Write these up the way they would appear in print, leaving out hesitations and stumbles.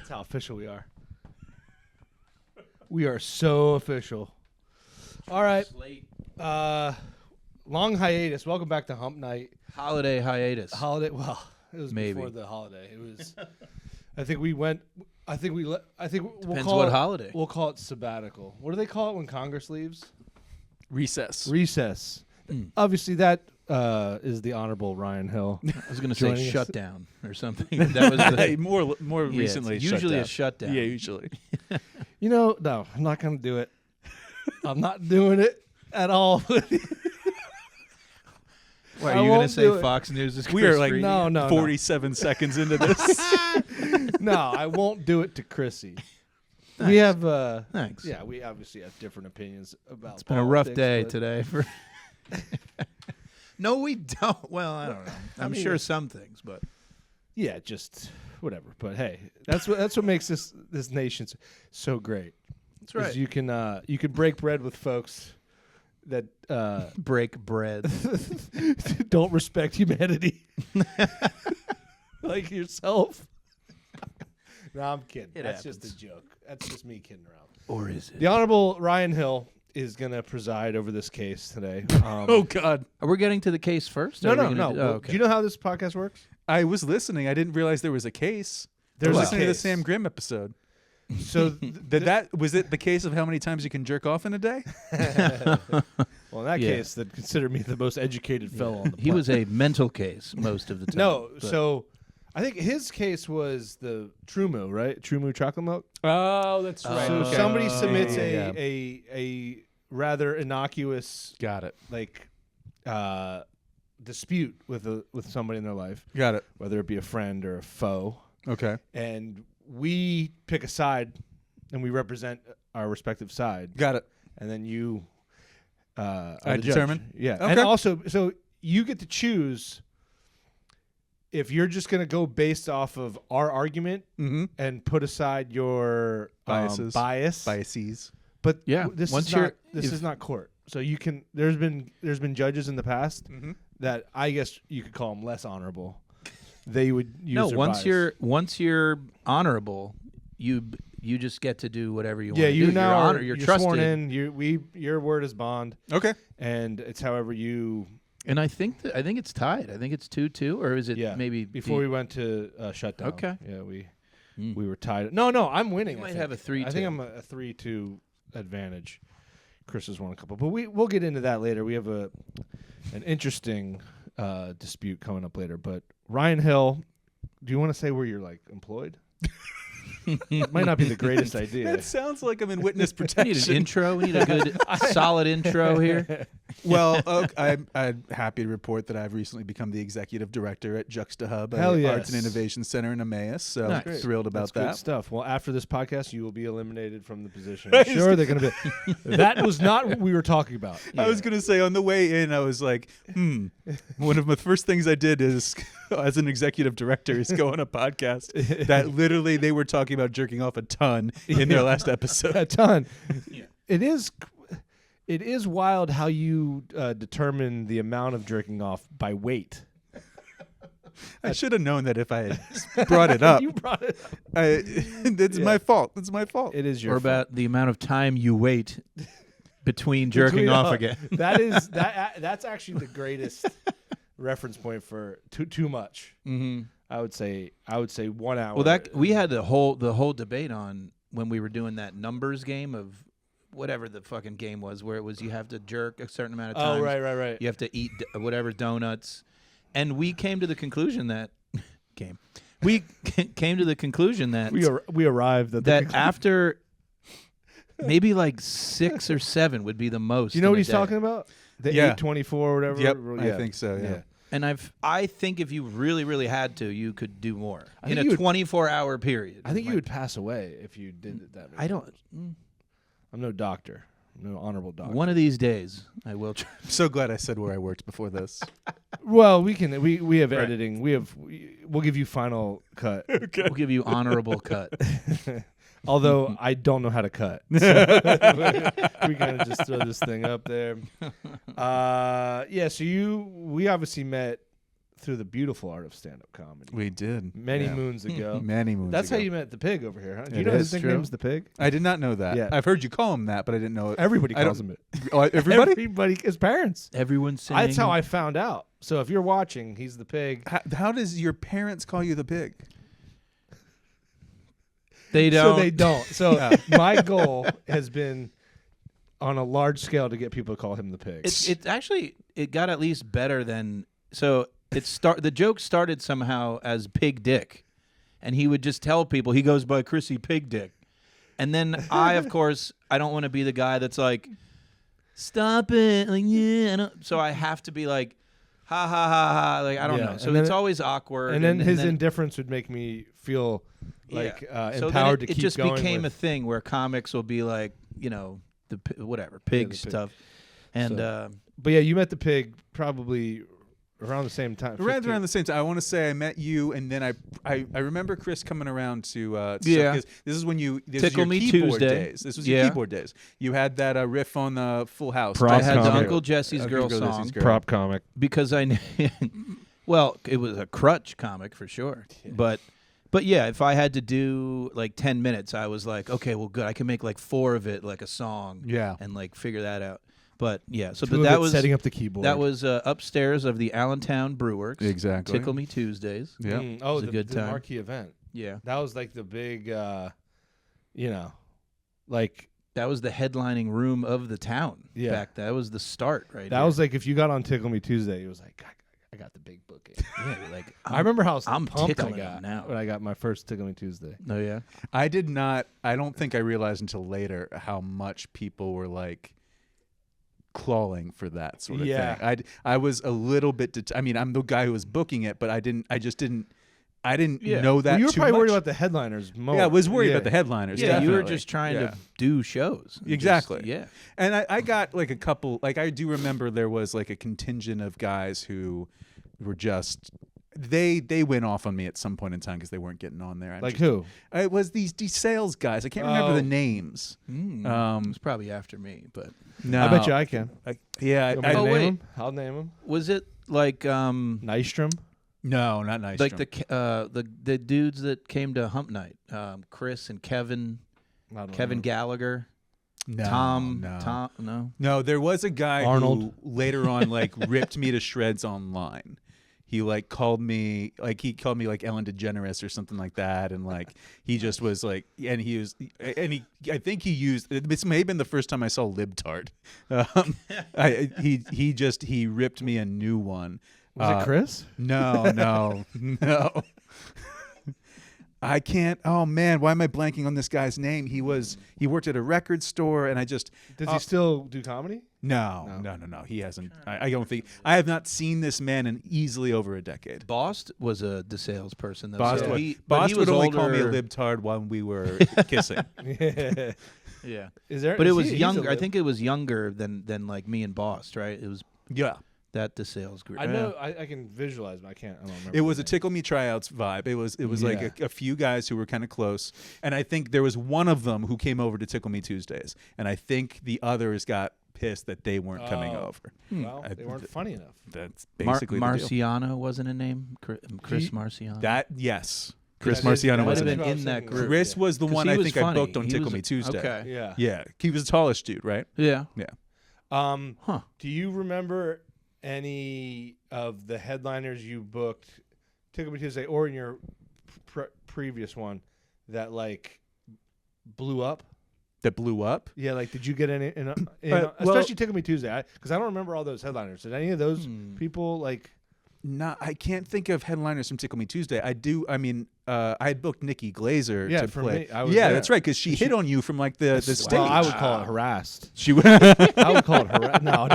That's how official we are. We are so official. All right. Long hiatus. Welcome back to Hump Night. Holiday hiatus. Well, it was Maybe. before the holiday. It was. I think we went. I think we'll Depends call what it, holiday. We'll call it sabbatical. What do they call it when Congress leaves? Recess. Obviously, that is the Honorable Ryan Hill. I was going to Joining say us. shutdown or something. That was the, more yeah, recently. it's usually shutdown. a shutdown. Yeah, usually. You know, no, I'm not going to do it. I'm not doing it at all. Why, I are you going to won't say do it. Fox News is We are Kris like Reading? No. 47 seconds into this. No, I won't do it to Chrissy. We have, Thanks. yeah, we obviously have different opinions about. It's been a rough politics, day but- today. For No, we don't. Well, I don't know. I'm mean, sure some things, but Yeah, just whatever. But hey, that's what makes this nation so great. that's right. Is you can break bread with folks that Break bread. don't respect humanity, like yourself. No, I'm kidding. It That's happens. just a joke. That's just me kidding around. Or is it? The Honorable Ryan Hill is going to preside over this case today. Oh, God. Are we getting to the case first? No. Or are we gonna Oh, do- Do you know how this podcast works? I was listening. I didn't realize there was a case. There's I a was listening to the case. Sam Grimm episode. So, Was it the case of how many times you can jerk off in a day? well, in that Yeah. case, that consider me the most educated fellow on the planet. He was a mental case most of the time. No, but- so I think his case was the Trumu, right? Trumu chocolate milk. Oh, that's right. So Okay. somebody submits yeah. a rather innocuous Got it. dispute with somebody in their life, Got it. whether it be a friend or a foe, Okay. and we pick a side and we represent our respective side, Got it. and then you are I the judge. determine? Yeah, Okay. and also so you get to choose if you're just going to go based off of our argument Mm-hmm. and put aside your Biases. bias. But Yeah, This once is you're- not this if- is not court. So you can there's been judges in the past mm-hmm. that I guess you could call them less honorable. They would use No, their once bias. you're honorable, you just get to do whatever you want. yeah, to you do. now you're you're trusted. sworn in. Your word is bond, Okay. and it's however you. And I think it's tied. I think it's 2-2, or is it Yeah, maybe before we went to shutdown. Okay. Yeah, we Mm. were tied. No, I'm winning. You I might think. have a 3-2. I think I'm a 3-2 advantage. Chris has won a couple, but we'll get into that later. We have an interesting dispute coming up later. But Ryan Hill, do you want to say where you're like employed? It might not be the greatest idea. That sounds like I'm in witness We need protection. an intro. We need a good, solid intro here. Well, I'm happy to report that I've recently become the executive director at Juxta Hub, Hell an yes. Arts and Innovation Center in Emmaus. So Nice. I'm thrilled about That's good that. stuff. Well, after this podcast, you will be eliminated from the position. Right. Sure, they're going to be. That was not what we were talking about. I was going to say on the way in, I was like, one of my first things I did is, as an executive director, is go on a podcast that literally they were talking about jerking off a ton in their last episode. a ton. It is wild how you determine the amount of jerking off by weight. I should have known that if I had brought it up. You brought it up. It's Yeah. my fault. It's my fault. It is your Or about the amount of time you wait between jerking Between- off again. That's actually the greatest reference point for too much. Mm-hmm. I would say 1 hour. Well, that we had the whole debate on when we were doing that numbers game of whatever the fucking game was, where it was you have to jerk a certain amount of times. Oh, right. You have to eat whatever donuts, and we came to the conclusion that we came to the conclusion that We arrived at that after maybe like 6 or 7 would be the most. Do you know in what a he's day. talking about? The Yeah. 824 or whatever. Yep, Yeah. I think so. Yeah. And I think if you really, really had to, you could do more I in think a you would- 24-hour period. I think you would pass away if you did it that way. I don't. I'm no doctor. I'm no honorable doctor. One of these days, I will try. I'm so glad I said where I worked before this. Well, we have Right. editing. We'll give you final cut. We'll give you honorable cut. Although I don't know how to cut. So we kind of just throw this thing up there. So we obviously met through the beautiful art of stand-up comedy. We did Many moons ago. Many moons. That's ago. how you met the pig over here, huh? Do you It know his is nickname's the pig? I did not know that. Yeah. I've heard you call him that, but I didn't know it. Everybody I calls don't- him it. Oh, everybody? Everybody, his parents. Everyone's saying That's how I found out. So if you're watching, he's the pig. How does your parents call you the pig? they don't. So they don't. So my goal has been on a large scale to get people to call him the pig. It actually it got at least better than so. The joke started somehow as Pig Dick, and he would just tell people he goes by Chrissy Pig Dick, and then I, of course, I don't want to be the guy that's like, stop it, like yeah. I don't. So I have to be like, ha ha ha ha, like I don't Yeah, know. So and then it's always awkward. and then his indifference would make me feel like So empowered then to it keep just going. became with, a thing where comics will be like, the whatever pig pig. stuff, and But yeah, you met the pig probably around the same time. Right 15. around the same time. I want to say I met you, and then I remember Chris coming around to Yeah. because this is when this Tickle was your Me keyboard Tuesday. days. This was your Yeah. keyboard days. You had that riff on the Full House. Prop I had the comic. Uncle Jesse's Girl Uncle Jesse's song Girl. prop comic. because I knew. Well, it was a crutch comic for sure, but yeah, if I had to do like 10 minutes, I was like, okay, well, good, I can make like 4 of it like a song, Yeah. and like figure that out. But yeah, so Two but of that it was setting up the keyboard. that was upstairs of the Allentown Brewworks. Exactly. Tickle Me Tuesdays. Yeah. Oh, was a good the time. marquee event. Yeah, That was like the big, like that was the headlining room of the town. Yeah. back that was the start, right? that was like if you got on Tickle Me Tuesday, it was like I got the big booking. yeah, like I remember how I'm pumped I tickling got him now. when I got my first Tickle Me Tuesday. Oh yeah, I did not. I don't think I realized until later how much people were like clawing for that sort of Yeah. thing. I was a little bit. I mean, I'm the guy who was booking it, but I just didn't Yeah. know that. Well, you were too probably worried much. about the headliners more. Yeah, I was worried Yeah. about the headliners. yeah. You were definitely. just trying Yeah. to do shows. Exactly. Yeah. And I got like a couple. Like I do remember there was like a contingent of guys who were just. They went off on me at some point in time because they weren't getting on there. Like who? It was these sales guys. I can't remember Oh. the names. It was probably after me, but No, I bet you I can. Yeah, You want me to Oh, name wait. him? I'll name him. was it like Nystrom. no, not nice. like the dudes that came to Hump Night, Kris and Kevin, I don't Kevin know. Gallagher, no, Tom, no. Tom, no. No, there was a guy Arnold. who later on like ripped me to shreds online. He like called me like Ellen DeGeneres or something like that, and like he just was like, and he I think he used. This may have been the first time I saw libtard. He ripped me a new one. Was it Chris? No, no. I can't. Oh man, why am I blanking on this guy's name? He worked at a record store, and I just Does he still do comedy? no. He hasn't. I don't think. I have not seen this man in easily over a decade. Bost was a DeSales person though. Bost so would, he Bost was would only call me a older. libtard when we were kissing. Yeah. Yeah, Is there? but it is was he- he's a younger. I lib. think it was younger than like me and Bost, right? It was Yeah. that DeSales group. I know. I can visualize, but I don't remember. It was the a name. Tickle Me Tryouts vibe. It was like Yeah. a few guys who were kind of close, and I think there was one of them who came over to Tickle Me Tuesdays, and I think the others got pissed that they weren't coming Oh. over. Well, I- they weren't funny enough. That's basically the deal. Marciano wasn't a name. Chris He- Marciano. That yes, Chris That is- Marciano that might was have is in been what I it. was in that thinking. group. Chris was the 'Cause one he I was think I funny. booked on He Tickle was- Me Tuesday. Okay. Yeah. Yeah, he was a tallish dude, right? Yeah. Yeah. Huh. Do you remember any of the headliners you booked, Tickle Me Tuesday, or in your previous one that like blew up? That blew up. Yeah, like did you get any? well- Especially Tickle Me Tuesday, because I don't remember all those headliners. Did any of those people like? No, I can't think of headliners from Tickle Me Tuesday. I do. I mean, I had booked Nikki Glazer Yeah, to for play. me, I was yeah, there. that's right, because she hit on you from like the stage. Well, I would call it harassed. She would. I would call it harassment. No,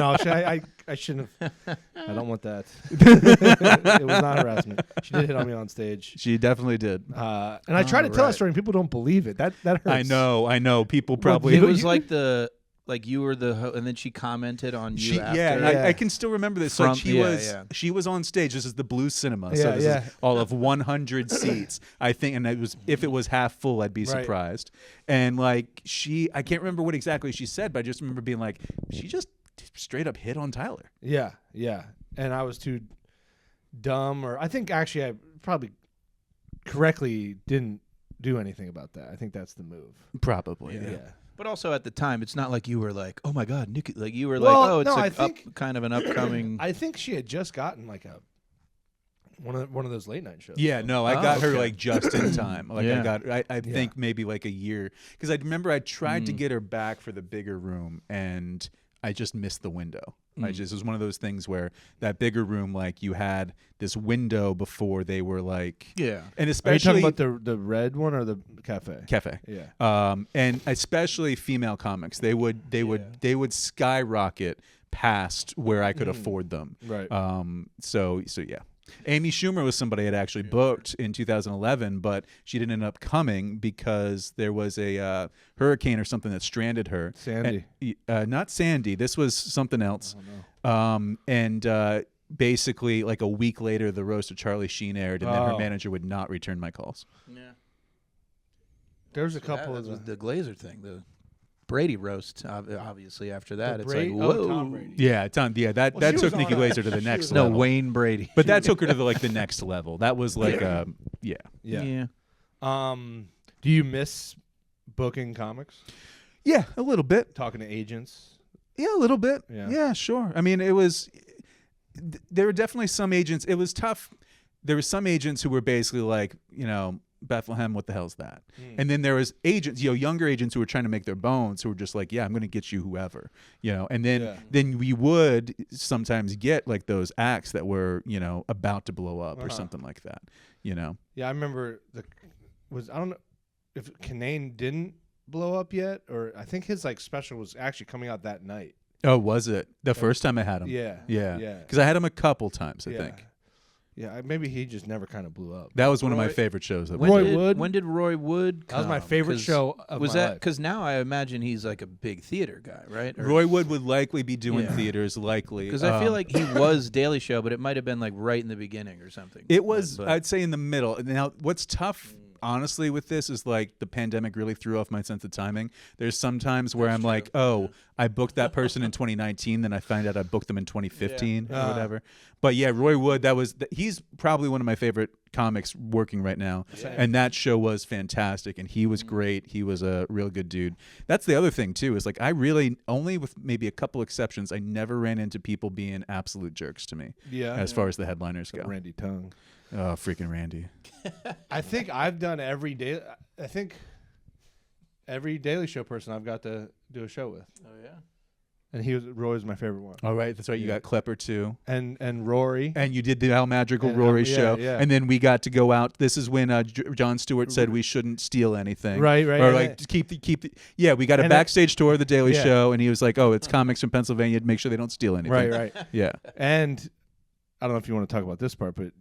I shouldn't have. I don't want that. It was not harassment. She did hit on me on stage. She definely did. And I try to tell a right. story, and people don't believe it. That hurts. I know. People probably. It was like you were the and then she commented on you after. Yeah, I can still remember this. So From- she was on stage. This is the Blue Cinema. Yeah, so this yeah. is all of 100 seats. I think, and if it was half full, I'd be Right. surprised. And like I can't remember what exactly she said, but I just remember being like, she just straight up hit on Tyler. Yeah, and I was too dumb, or I think actually I probably correctly didn't do anything about that. I think that's the move. Probably. Yeah. But also at the time, it's not like you were like, oh my God, Nikki. Like you were Well, like, oh, it's no, I a think- kind of an upcoming. I think she had just gotten like one of those late night shows. Yeah, so. no, I got her okay. like just in time. Like Yeah. I think maybe like a year, because I remember I tried to get her back for the bigger room, and I just missed the window. It was one of those things where that bigger room, like you had this window before they were like, Yeah. and Are you especially talking about the red one or the cafe? cafe. Yeah. And especially female comics, they would skyrocket past where I could afford them. Right. So yeah. Amy Schumer was somebody I'd actually booked in 2011, but she didn't end up coming because there was a hurricane or something that stranded her. Sandy. Not Sandy. This was something else. Oh, And basically, like a week later, the roast of Charlie Sheen aired, and then her Oh. manager would not return my calls. Yeah. There's a couple that of was the Glazer thing, the Brady roast. Obviously, after that, it's Brady- like, whoa. Tom Brady. Yeah, Tom. Yeah, that Well, she took was Nikki on Glazer to the she next was No, level. Wayne Brady. But that took her to the next level. That was like yeah. Yeah. Do you miss booking comics? Yeah, a little bit. Talking to agents? Yeah, a little bit. Yeah. Yeah, sure. I mean, it was. There were definitely some agents. It was tough. There were some agents who were basically like, Bethlehem, what the hell's that? And then there was agents, younger agents who were trying to make their bones, who were just like, yeah, I'm going to get you whoever, And then we would sometimes get like those acts that were, about to blow up or something like that, Yeah, I remember I don't know if Kanane didn't blow up yet, or I think his like special was actually coming out that night. Oh, was it the first time I had him? Yeah. Yeah. Yeah. Because I had him a couple times, I think. Yeah, maybe he just never kind of blew up. That was one of my Roy- favorite shows. That Roy we did. Wood? When did Roy Wood That was my come? favorite 'Cause show of was my that life. because now I imagine he's like a big theater guy, right? Roy Wood would likely be doing Yeah. theaters, likely. Because I feel like he was Daily Show, but it might have been like right in the beginning or something. It was, But- I'd say, in the middle. Now, what's tough, honestly, with this is like the pandemic really threw off my sense of timing. There's some times where I'm like, oh, I booked that person in 2019, then I find out I booked them in 2015 or whatever. But yeah, Roy Wood, he's probably one of my favorite comics working right now. And that show was fantastic, and he was great. He was a real good dude. That's the other thing, too, is like I really, only with maybe a couple exceptions, I never ran into people being absolute jerks to me as far as the headliners go. Randy Tongue. Oh, freaking Randy. I think I've done every day. I think every Daily Show person I've got to do a show with, Oh yeah. and Roy was my favorite one, All right, that's right. You got Klepper, too. and Rory. And you did the Al Madrigal And, Rory yeah, show, yeah. and then we got to go out. This is when Jon Stewart said we shouldn't steal anything, Right, Or right. like keep the. Yeah, we got a And backstage tour of the Daily Yeah. Show, and he was like, "Oh, it's comics from Pennsylvania. Make sure they don't steal anything." Right. Yeah. And I don't know if you want to talk about this part, but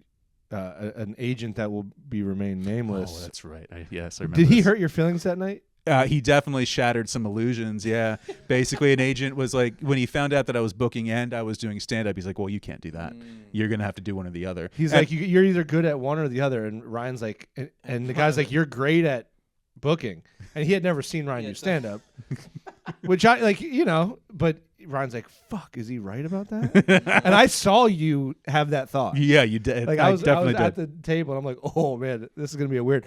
an agent that will remain nameless. Oh, that's right. Yes, I remember. Did he this. hurt your feelings that night? He definitely shattered some illusions. Yeah. Basically, an agent was like, when he found out that I was booking and I was doing stand up, he's like, "Well, you can't do that. You're gonna have to do one or the other." He's And- like, you're either good at one or the other. And Ryan's like, and the guy's like, you're great at booking. And he had never seen Ryan do stand up, which I like, but Ryan's like, fuck, is he right about that? And I saw you have that thought. Yeah, you did. Like I I was definitely at did. the table, and I'm like, oh man, this is gonna be a weird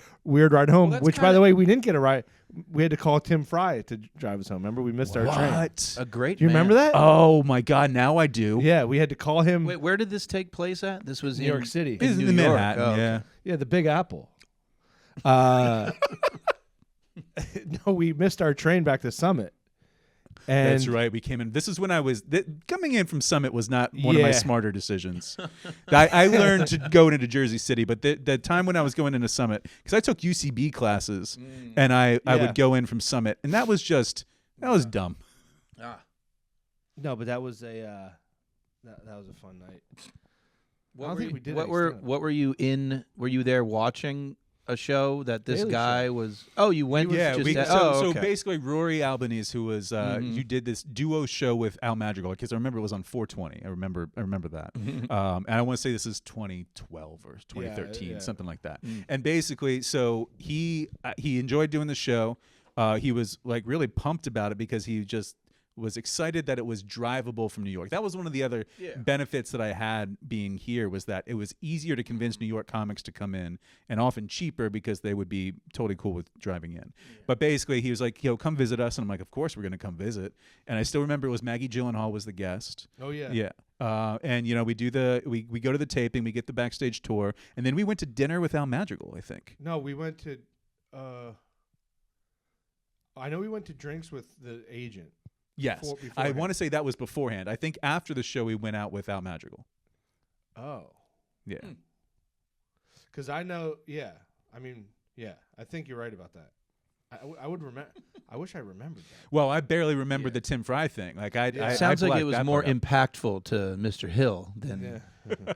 ride home. that's Which, by kinda- the way, we didn't get a ride. We had to call Tim Fry to drive us home. Remember, we missed our train. What? A great. Do you remember man. that? Oh my God! Now I do. Yeah, we had to call him. Wait, where did this take place at? This was New in York City. It's New in York. Manhattan. Oh, okay. Yeah. Yeah, the Big Apple. No, we missed our train back to Summit. And That's right. We came in. This is when I was coming in from Summit was not one of my Yeah. smarter decisions. I learned to go into Jersey City, but the time when I was going into Summit, because I took UCB classes, and I Yeah. would go in from Summit, and that was dumb. Ah. No, but that was a that was a fun night. What don't were think you, we did what any were stand-up. what were you in? Were you there watching a show that this Daily guy Show. was? Oh, you went. Yeah, just we, at- so, oh, so okay. basically Rory Albanese, who was Mhm. you did this duo show with Al Madrigal, because I remember it was on 420. I remember that. And I want to say this is 2012 or 2013, yeah. something like that. Mm. And basically, so he enjoyed doing the show. He was like really pumped about it because he just was excited that it was drivable from New York. That was one of the other benefits that I had being here, was that it was easier to convince New York comics to come in, and often cheaper because they would be totally cool with driving in. But basically he was like, yo, come visit us. And I'm like, of course we're going to come visit. And I still remember it was Maggie Gyllenhaal was the guest. Oh yeah. Yeah. And you know, we go to the taping, we get the backstage tour, and then we went to dinner with Al Madrigal, I think. No, we went to I know we went to drinks with the agent. Yes. I want to say that was beforehand. I think after the show we went out with Al Madrigal. Oh. Yeah. Because I know, I mean, I think you're right about that. I would remember. I wish I remembered that. Well, I barely remember the Tim Fry thing. Like I sounds like blacked it was that more part out. impactful to Mr. Hill than,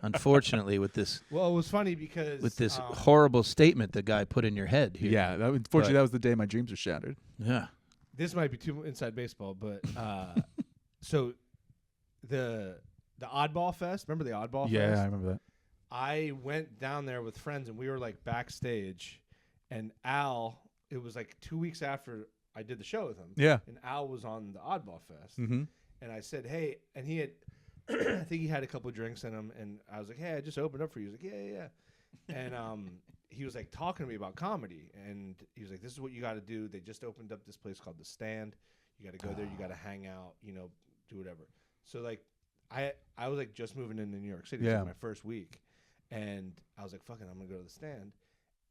unfortunately, with this. Well, it was funny because with this horrible statement the guy put in your head here. Yeah, unfortunately, that was the day my dreams were shattered. Yeah. This might be too inside baseball, but so the Oddball Fest. Remember the Oddball Fest? Yeah, I remember that. I went down there with friends, and we were like backstage, and Al. It was like 2 weeks after I did the show with him. Yeah. And Al was on the Oddball Fest. Mm-hmm. And I said, hey, and he had, I think he had a couple of drinks in him. And I was like, hey, I just opened up for you. He was like, yeah. And he was like talking to me about comedy. And he was like, this is what you got to do. They just opened up this place called The Stand. You got to go there. You got to hang out, do whatever. So like, I was like just moving into New York City. It was like my first week. And I was like, fuck it, I'm going to go to The Stand.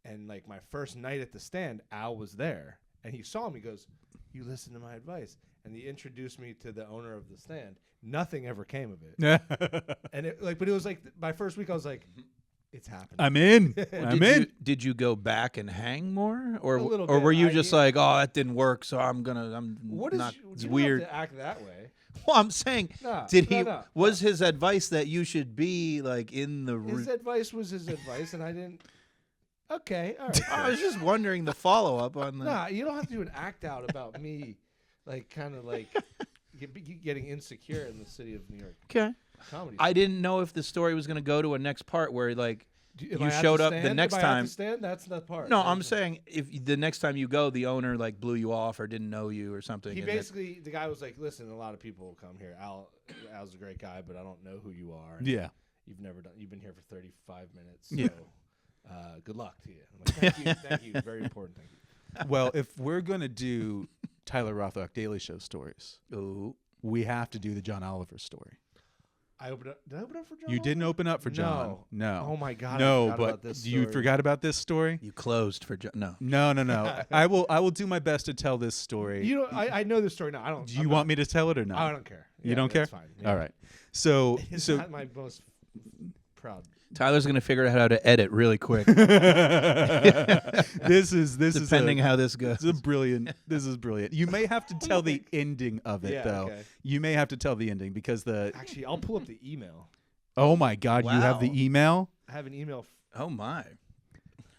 And like my first night at The Stand, Al was there, and he saw me. He goes, "You listen to my advice," and he introduced me to the owner of The Stand. Nothing ever came of it, and but it was like my first week. I was like, "It's happening." I'm in. I'm in. Did you go back and hang more, or A little or bit. were you just like, "Oh, that didn't work, so I'm What is not." It's you weird. Don't have to act that way. Well, I'm saying, No, did no, he? no, was his advice that you should be like in the? His advice was his advice, and I didn't. Okay, all right. I was just wondering the follow up on the. Nah, you don't have to do an act out about me, like kind of like getting insecure in the city of New York. Okay. Comedy. I didn't know if the story was going to go to a next part where like Am you I at showed the up the stand? next Am I at time. the stand? That's the part. No, I'm saying if the next time you go, the owner like blew you off or didn't know you or something. He and that- basically, the guy was like, "Listen, a lot of people will come here. Al's a great guy, but I don't know who you are. And Yeah. you've been here for 35 minutes. Yeah. So, good luck to you." I'm like, thank you, very important. Thank you. Well, if we're gonna do Tyler Rothrock Daily Show stories, Ooh. we have to do the John Oliver story. I opened up. Did I open up for John? You didn't open up for John. No. Oh my God. I No, forgot about but this you story. forgot about this story? You closed for no. No. I will do my best to tell this story. You know, I know this story now. I don't. Do you want me to tell it or not? I don't care. You don't care? That's fine. Yeah. All right. So It's not my most proud. Tyler's gonna figure out how to edit really quick, this is depending how this goes. This is brilliant. This is brilliant. You may have to tell the ending of it though. Okay. You may have to tell the ending because Actually, I'll pull up the email. Oh my God, you have the Wow. email? I have an email. Oh my.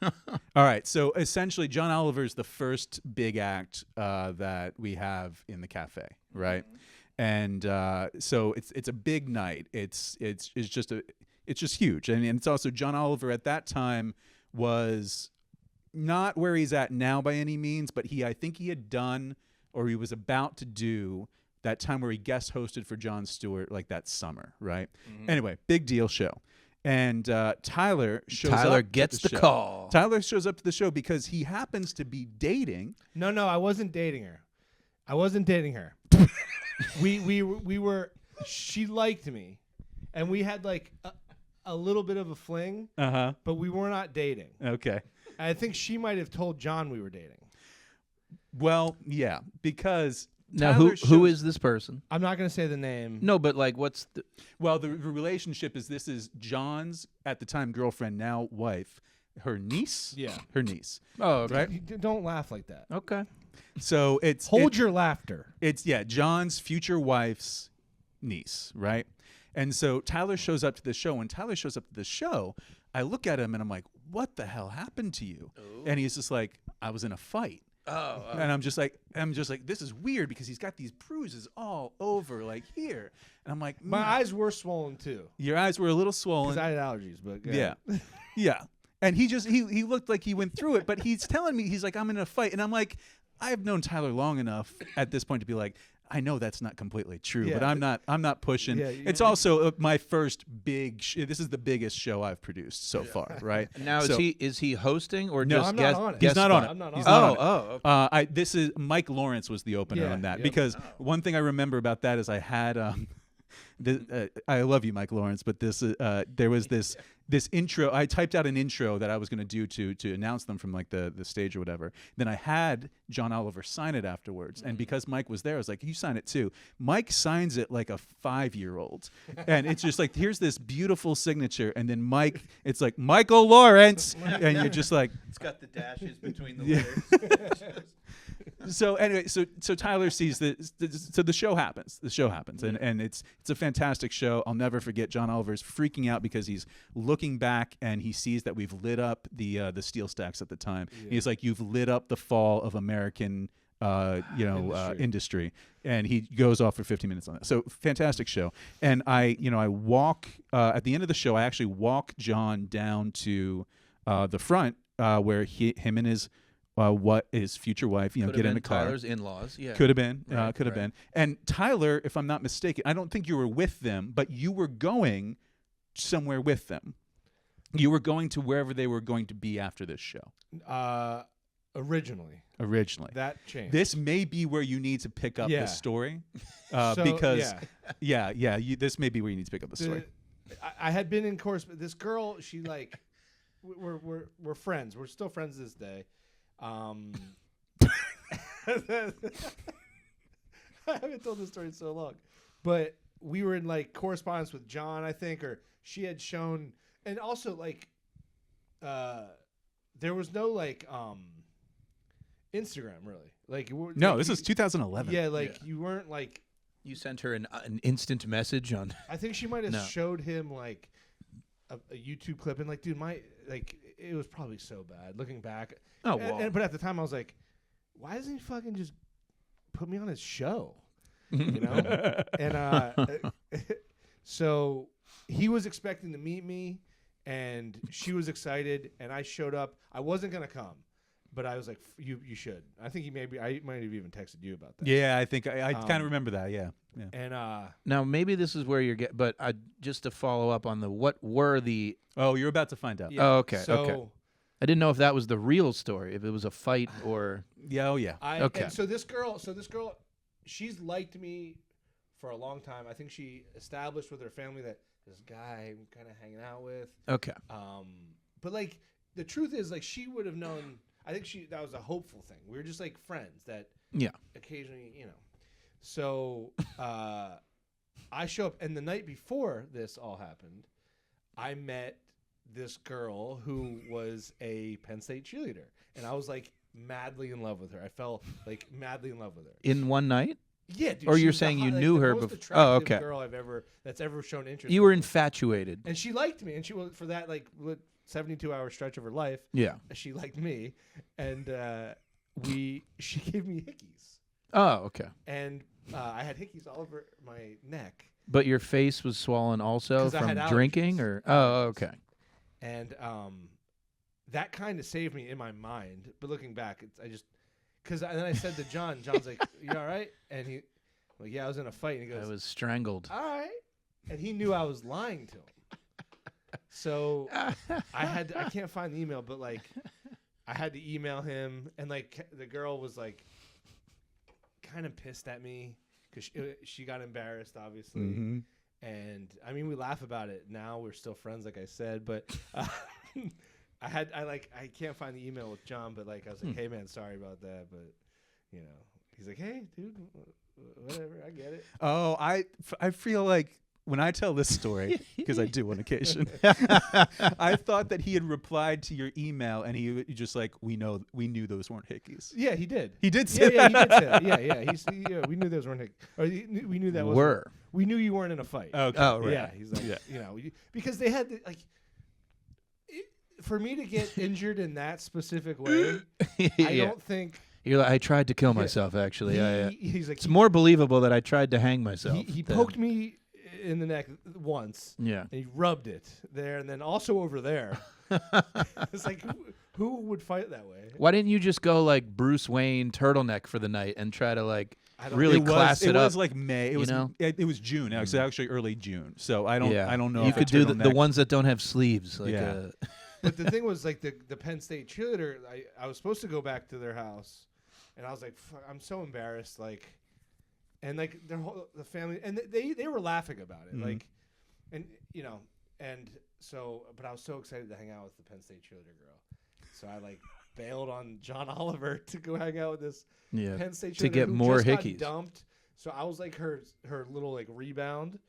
All right. So essentially, John Oliver is the first big act that we have in the cafe, right? And so it's a big night. It's just huge, and it's also John Oliver at that time was not where he's at now by any means, but I think he had done or he was about to do that time where he guest hosted for Jon Stewart like that summer, right? Anyway, big deal show. And Tyler shows up. Tyler to gets the show. call. Tyler shows up to the show because he happens to be dating. No, I wasn't dating her. we were. She liked me, and we had like a little bit of a fling, but we were not dating. Okay. I think she might have told John we were dating. Well, yeah, because Now Tyler who is this person? I'm not going to say the name. No, but like what's the Well, the relationship is this is John's at the time girlfriend, now wife, her niece. Yeah. Her niece. Oh, okay. Right. Don't laugh like that. Okay. So Hold your laughter. It's John's future wife's niece, right? And so Tyler shows up to the show. When Tyler shows up to the show, I look at him and I'm like, "What the hell happened to you?" And he's just like, "I was in a fight." And I'm just like, this is weird because he's got these bruises all over, like here. And I'm like, My eyes were swollen too your eyes were a little swollen. because I had allergies. But go Yeah. ahead. Yeah. And he looked like he went through it, but he's telling me, he's like, I'm in a fight. And I'm like, I've known Tyler long enough at this point to be like, I know that's not completely true, Yeah, but I'm not pushing. Yeah, It's also my first big. This is the biggest show I've produced so far, right? Now So- is he hosting or No, just I'm not guest? on it. He's guest not on spot? it. I'm not He's on not Oh, on it. oh, okay. This is Mike Lawrence was the opener Yeah, on that yep. because one thing I remember about that is I had I love you, Mike Lawrence, but there was this intro. I typed out an intro that I was going to do to announce them from like the stage or whatever. Then I had John Oliver sign it afterwards, and because Mike was there, I was like, "You sign it too." Mike signs it like a 5-year-old, and it's just like, here's this beautiful signature, and then Mike, it's like Michael Lawrence, and you're just like, It's got the dashes between the letters. so anyway, so Tyler sees so the show happens. The show happens, and it's a fantastic show. I'll never forget. John Oliver's freaking out because he's looking back and he sees that we've lit up the steel stacks at the time. Yeah. He's like, "You've lit up the fall of American, industry," and he goes off for 15 minutes on that. So fantastic show. And I walk at the end of the show. I actually walk John down to the front where him and his future wife, Could get have in been a car. Tyler's in-laws. Yeah. Could have been, Right, could have right. been. And Tyler, if I'm not mistaken, I don't think you were with them, but you were going somewhere with them. You were going to wherever they were going to be after this show. Originally, Originally, that changed. this may be where you need to pick up Yeah. the story, So, because yeah. this may be where you need to pick up the story. I had been in course, but this girl, she like, we're friends. We're still friends to this day. I haven't told this story in so long, but we were in like correspondence with John, I think, or she had shown, and also like, there was no like Instagram really. Like No, like, this is 2011. Yeah, like you weren't like. You sent her an instant message on. I think she might have No. showed him like a YouTube clip, and like, dude, it was probably so bad looking back. Oh, well. But at the time, I was like, why doesn't he fucking just put me on his show? You know? And so he was expecting to meet me, and she was excited, and I showed up. I wasn't gonna come, but I was like, you should. I think I might have even texted you about that. Yeah, I think I kind of remember that. Yeah. And Now maybe this is where you're but just to follow up on what were the. Oh, you're about to find out. yeah, Oh, okay, So okay. I didn't know if that was the real story, if it was a fight or. Yeah. Oh, yeah. Okay. And so this girl, she's liked me for a long time. I think she established with her family that this guy I'm kind of hanging out with. Okay. But like the truth is, like, she would have known. I think that was a hopeful thing. We were just like friends that Yeah. occasionally, So I show up, and the night before this all happened, I met this girl who was a Penn State cheerleader, and I was like madly in love with her. I fell like madly in love with her. In one night? Yeah, dude. Or she you're was the saying you like, knew the her most bef- oh, attractive okay. girl that's ever shown interest. You were in me. infatuated. And she liked me, and she was for that like 72-hour stretch of her life. Yeah. She liked me, and she gave me hickeys, Oh, okay. and I had hickeys all over my neck, But your face was swollen also 'Cause I from had drinking, allergies. or Allergies. okay. and that kind of saved me in my mind. But looking back, because then I said to John's like, "You all right?" And he, like, "Yeah, I was in a fight." And he I goes, was strangled. "All right," and he knew I was lying to him. So I can't find the email, but like I had to email him, and like the girl was like kind of pissed at me because she got embarrassed, obviously. Mhm. And I mean, we laugh about it now. We're still friends, like I said, but I can't find the email with John, but like I was like, "Hey man, sorry about that," but he's like, "Hey dude, whatever, I get it." Oh, I feel like when I tell this story, because I do on occasion, I thought that he had replied to your email and he just like, we knew those weren't hickeys. Yeah, he did. He did say Yeah, that. he did say that. Yeah. We knew those weren't. Or we knew that wasn't. Were. We knew you weren't in a fight. Okay. Oh, right. Yeah, he's like, Yeah. because they had for me to get injured in that specific way, I Yeah. don't think You're like, I tried to kill myself, actually. he's like It's more believable that I tried to hang myself. he than- poked me in the neck once. Yeah. And he rubbed it there, and then also over there. It's like who would fight that way? Why didn't you just go like Bruce Wayne turtleneck for the night and try to like I don't really it was, class it it up. was like May. It was know? it was June. It was actually early June. So I don't know. You if could a do the turtleneck- ones that don't have sleeves. Like Yeah. But the thing was, like, the Penn State cheerleader, I was supposed to go back to their house, and I was like, fuck, I'm so embarrassed, like, and like the family, and they were laughing about it, like, and you know, and so, but I was so excited to hang out with the Penn State cheerleader girl, so I like bailed on John Oliver to go hang out with this Penn State cheerleader to get who more just got hickeys. dumped. So I was like her little like rebound,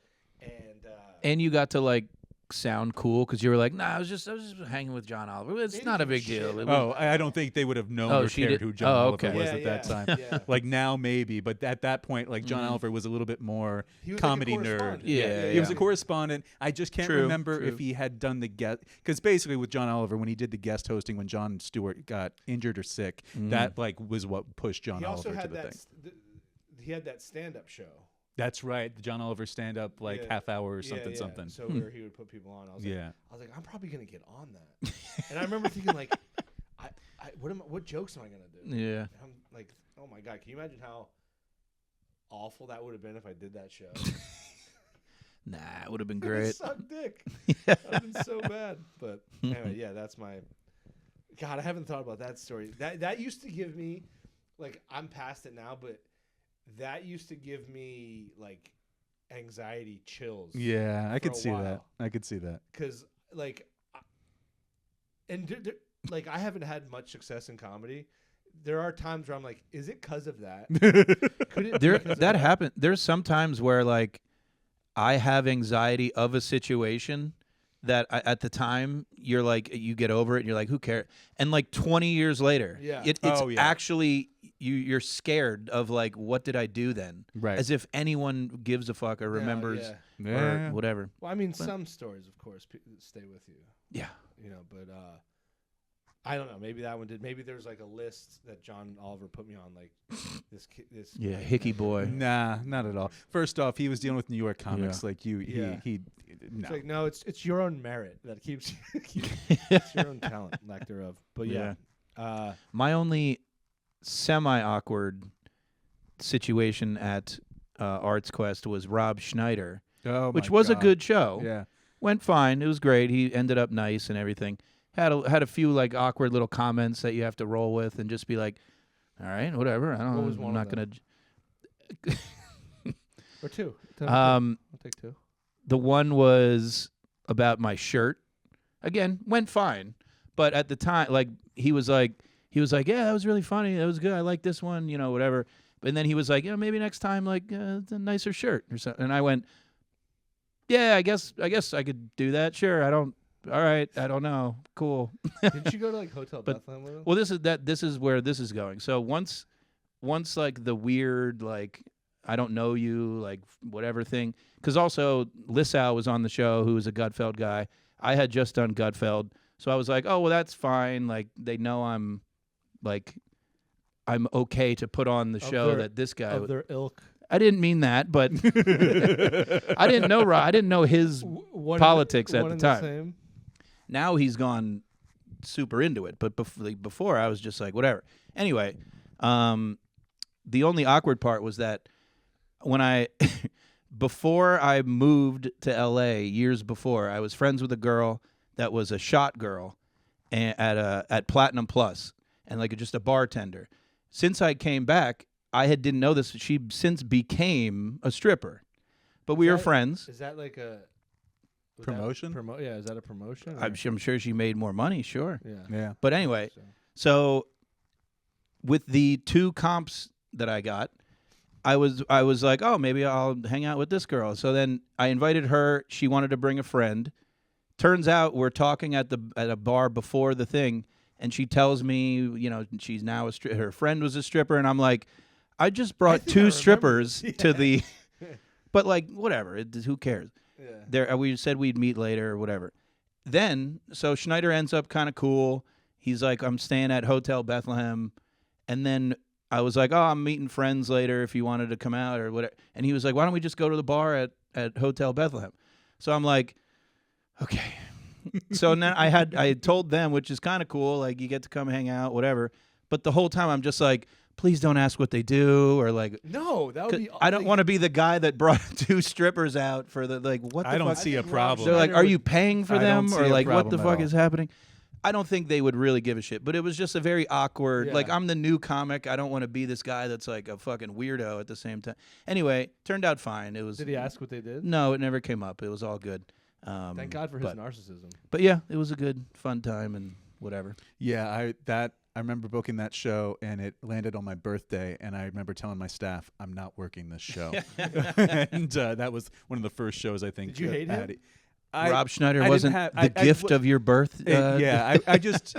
And you got to like sound cool because you were like, nah, I was just hanging with John Oliver. It's They not a didn't big give a deal. shit. It was- Oh, I don't think they would have known Oh, or she cared did- who John oh, Oliver okay. was Yeah, at that yeah, time. yeah. Like now, maybe, but at that point, like John Oliver was a little bit more He was like a comedy nerd. correspondent. Yeah, He was yeah. a correspondent. I just can't True, remember true. if he had done the guest, because basically with John Oliver, when he did the guest hosting when Jon Stewart got injured or sick, that like was what pushed John he also Oliver to had the that thing. he had that stand-up show. That's right, the John Oliver stand up like Yeah. half hour or Yeah, something. yeah. So where he would put people on, I was Yeah. like, I'm probably gonna get on that. And I remember thinking like, what jokes am I gonna do? Yeah. And I'm like, oh my god, can you imagine how awful that would have been if I did that show? Nah, it would have been It would've great. sucked dick. That would have been so bad. But anyway, yeah, that's my. God, I haven't thought about that story. That used to give me, like, I'm past it now, but that used to give me like anxiety chills. Yeah, I for could a see that. while. I could see that. Because like, like I haven't had much success in comedy. There are times where I'm like, is it because of that? Could it be There, 'cause of that happened. There's some times where like I have anxiety of a situation that at the time you're like you get over it and you're like who cares, and like 20 years later Yeah. it's Oh, yeah. actually you're scared of like what did I do then, Right. as if anyone gives a fuck or No, remembers yeah. Yeah. or whatever. Well, I mean, some stories, of course, stay with you. Yeah. You know, but I don't know. Maybe that one did. Maybe there's like a list that John Oliver put me on, like this. Yeah, like, hickey never- boy. Nah, not at all. First off, he was dealing with New York comics Yeah. like you. Yeah. He no. It's like no, it's your own merit that keeps it's your own talent, lack thereof. But yeah, My only semi-awkward situation at Arts Quest was Rob Schneider, Oh, which my was a God. good show. Yeah. Went fine. It was great. He ended up nice and everything. Had a few like awkward little comments that you have to roll with and just be like, all right, whatever. I don't What know. was one I'm of not gonna. or two. Um, I'll take two. the one was about my shirt. Again, went fine, but at the time, like he was like, yeah, that was really funny. That was good. I like this one. You know, whatever. And then he was like, maybe next time, like it's a nicer shirt or something. And I went, yeah, I guess I could do that. Sure. All right. I don't know. Cool. Didn't you go to like Hotel But- Bethlehem with him? Well, this is where this is going. So once like the weird like I don't know you like whatever thing, because also Lissau was on the show, who was a Gutfeld guy. I had just done Gutfeld, so I was like, oh well, that's fine. Like they know I'm okay to put on the Of show their- that this guy. Of their ilk. I didn't mean that, but I didn't know I didn't know his politics at the time. Same. Now he's gone super into it, but before I was just like whatever. Anyway, the only awkward part was that when before I moved to LA years before, I was friends with a girl that was a shot girl at Platinum Plus and like just a bartender. Since I came back, I didn't know this. She since became a stripper, but we were friends. Is that like a was that Promotion? Yeah, is that a promotion? or- I'm sure she made more money, sure. Yeah. Yeah. But anyway, So- so with the 2 comps that I got, I was like, oh, maybe I'll hang out with this girl. So then I invited her. She wanted to bring a friend. Turns out we're talking at a bar before the thing, and she tells me, you know, she's now her friend was a stripper, and I'm like, I just brought think I 2 remember strippers this. to the, but like whatever, who cares? Yeah. We said we'd meet later or whatever. Then, so Schneider ends up kind of cool. He's like, I'm staying at Hotel Bethlehem. And then I was like, oh, I'm meeting friends later if you wanted to come out or whatever. And he was like, why don't we just go to the bar at Hotel Bethlehem? So I'm like, okay. So now I had told them, which is kind of cool, like you get to come hang out, whatever. But the whole time I'm just like, please don't ask what they do, or like, No, that would be. I don't want to be the guy that brought 2 strippers out for the like. What the I don't fuck? see a think problem. They're like, Schneider are would- you paying for I don't them, see or a like, what the problem at fuck all. is happening? I don't think they would really give a shit, but it was just a very awkward. Yeah. Like, I'm the new comic. I don't want to be this guy that's like a fucking weirdo at the same time. Anyway, turned out fine. It was. Did he ask what they did? No, it never came up. It was all good. Thank God for his but, narcissism. But yeah, it was a good, fun time and whatever. Yeah, I remember booking that show, and it landed on my birthday, and I remember telling my staff, I'm not working this show. And that was one of the first shows, I think. Did you hate him? Patty- Rob Schneider I didn't wasn't have- the I- gift of your birth. yeah, I just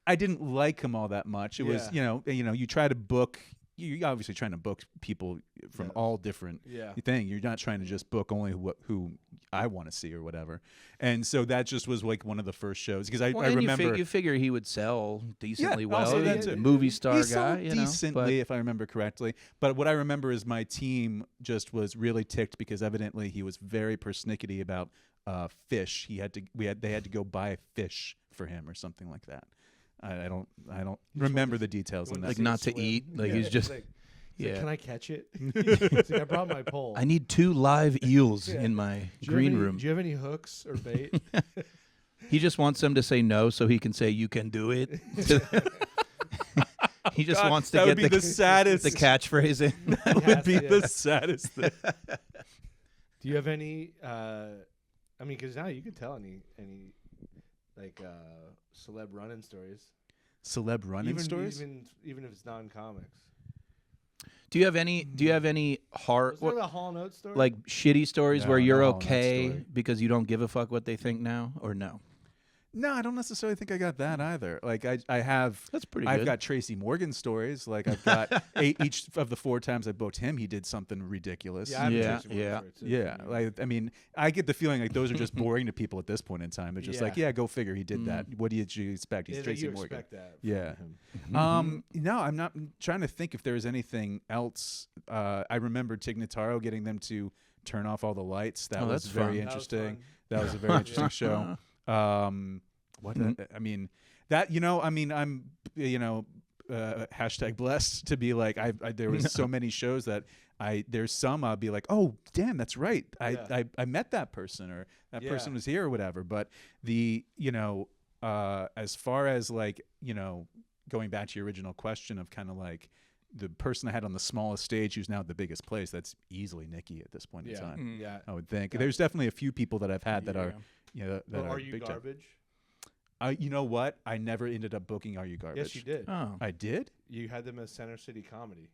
I didn't like him all that much. It was Yeah. you try to book. You're obviously trying to book people from Yeah. all different Yeah. things. You're not trying to just book only who I want to see or whatever. And so that just was like one of the first shows because I Well, and remember you figure he would sell decently I'll well. say that He's a too. movie star he guy, sold you know. decently, if I remember correctly. But what I remember is my team just was really ticked because evidently he was very persnickety about fish. They had to go buy fish for him or something like that. I don't remember the details on that. Like See it not to swim. eat. Like Yeah, he's it's just like, yeah. Can I catch it? It's like, I brought my pole. I need 2 live eels Yeah. in my Do you have green any- room. Do you have any hooks or bait? He just wants them to say no so he can say you can do it. He just God, wants to that get would be the saddest. the catchphrase in. That would be Yeah. the saddest thing. Do you have any? I mean, because now you can tell any like celeb run-in stories. Celeb running stories. Even if it's non-comics. Do you have any heart Was there the Hall Note story? like shitty stories No, where you're no, that okay story. because you don't give a fuck what they think now, or no? No, I don't necessarily think I got that either. Like I have. That's pretty I've good. got Tracy Morgan stories. Like I've got each of the 4 times I booked him, he did something ridiculous. yeah, I have a Yeah, Tracy Morgan yeah. story, too. Yeah, like I mean, I get the feeling like those are just boring to people at this point in time. They're just like, Yeah. yeah, go figure. He did that. What did you expect? He's Yeah, Tracy you Morgan. expect that. From Yeah. him. No, I'm not I'm trying to think if there's anything else. I remember Tig Notaro getting them to turn off all the lights. That Oh, was that's very fun. That was interesting. fun. That was a very interesting show. What I mean, that I'm hashtag blessed to be like I there was so many shows that there's some I'll be like, oh damn, that's right, I met that person or that Yeah. person was here or whatever. But the as far as like going back to your original question of kind of like the person I had on the smallest stage who's now at the biggest place, that's easily Nikki at this point in Yeah. time. Yeah. I would think Yeah. there's definitely a few people that I've had that are that Well, are are you big time. garbage? You know what? I never ended up booking Are You Garbage. Yes, you did. Oh, I did? You had them as Center City Comedy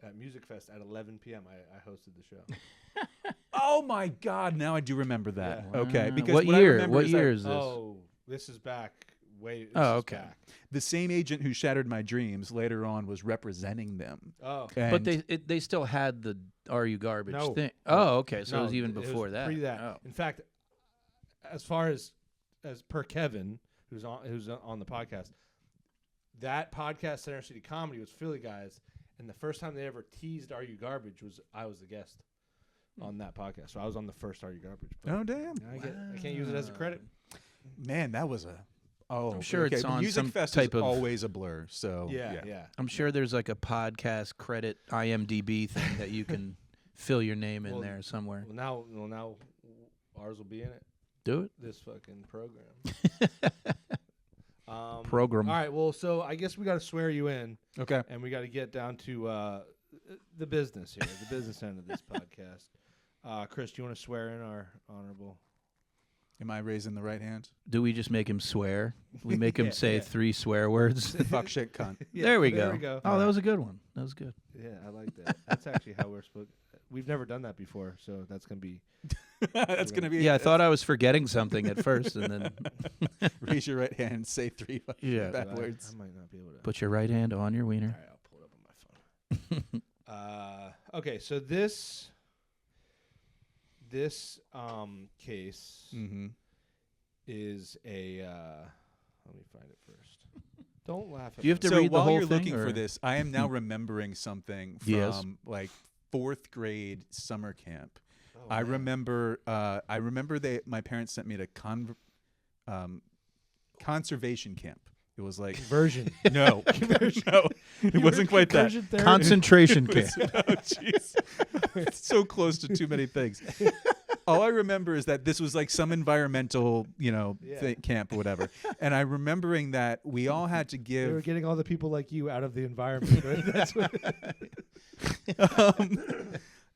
at Music Fest at 11 p.m. I hosted the show. Oh my God! Now I do remember that. Yeah. Okay, Wow. because what I year? remember What is year that is this? Oh, this is back. This Oh, is okay. back. the same agent who shattered my dreams later on was representing them. Oh, But And they still had the "Are You Garbage" No. thing. Oh, okay. So no, it was even before that. Pre that. Oh. In fact, as far as per Kevin, who's on the podcast, that podcast Center City Comedy was Philly guys, and the first time they ever teased "Are You Garbage" was I was the guest on that podcast. So I was on the first "Are You Garbage." But oh damn, I can't use it as a credit. man, that was a. Oh, I'm sure okay. it's on Music some Fest type is of- always a blur. So Yeah. I'm sure there's like a podcast credit IMDb thing that you can fill your name in Well, there somewhere. Well, now ours will be in it. Do it. This fucking program. Program. All right. Well, so I guess we got to swear you in, Okay. and we got to get down to the business here, the business end of this podcast. Kris, do you want to swear in our honorable? Am I raising the right hand? Do we just make him swear? We make him Yeah, say yeah. 3 swear words. Fuck shit cunt. There we There go. we go. Oh, that was a good one. That was good. Yeah, I like that. That's actually how we're supposed. We've never done that before, so that's gonna be. That's gonna be. Yeah, I thought I was forgetting something at first, and then Raise your right hand and say 3 Yeah. backwards. I might not be able to. put your right hand on your All wiener. right, I'll pull it up on my phone. Okay, so this case Mm-hmm. is a. Let me find it first. Don't laugh at Do you have me. to So read the while whole you're thing, looking for or- this, I am now remembering something from Yes. like 4th grade summer camp. Oh, I man. remember. My parents sent me to conservation camp. It was like Conversion. no, no, it wasn't quite that. Conversion therapy? Concentration camp. Oh, jeez. It's so close to too many things. All I remember is that this was like some environmental, camp or whatever. And I remembering that we all had to They were give. getting all the people like you out of the environment. Right? That's what.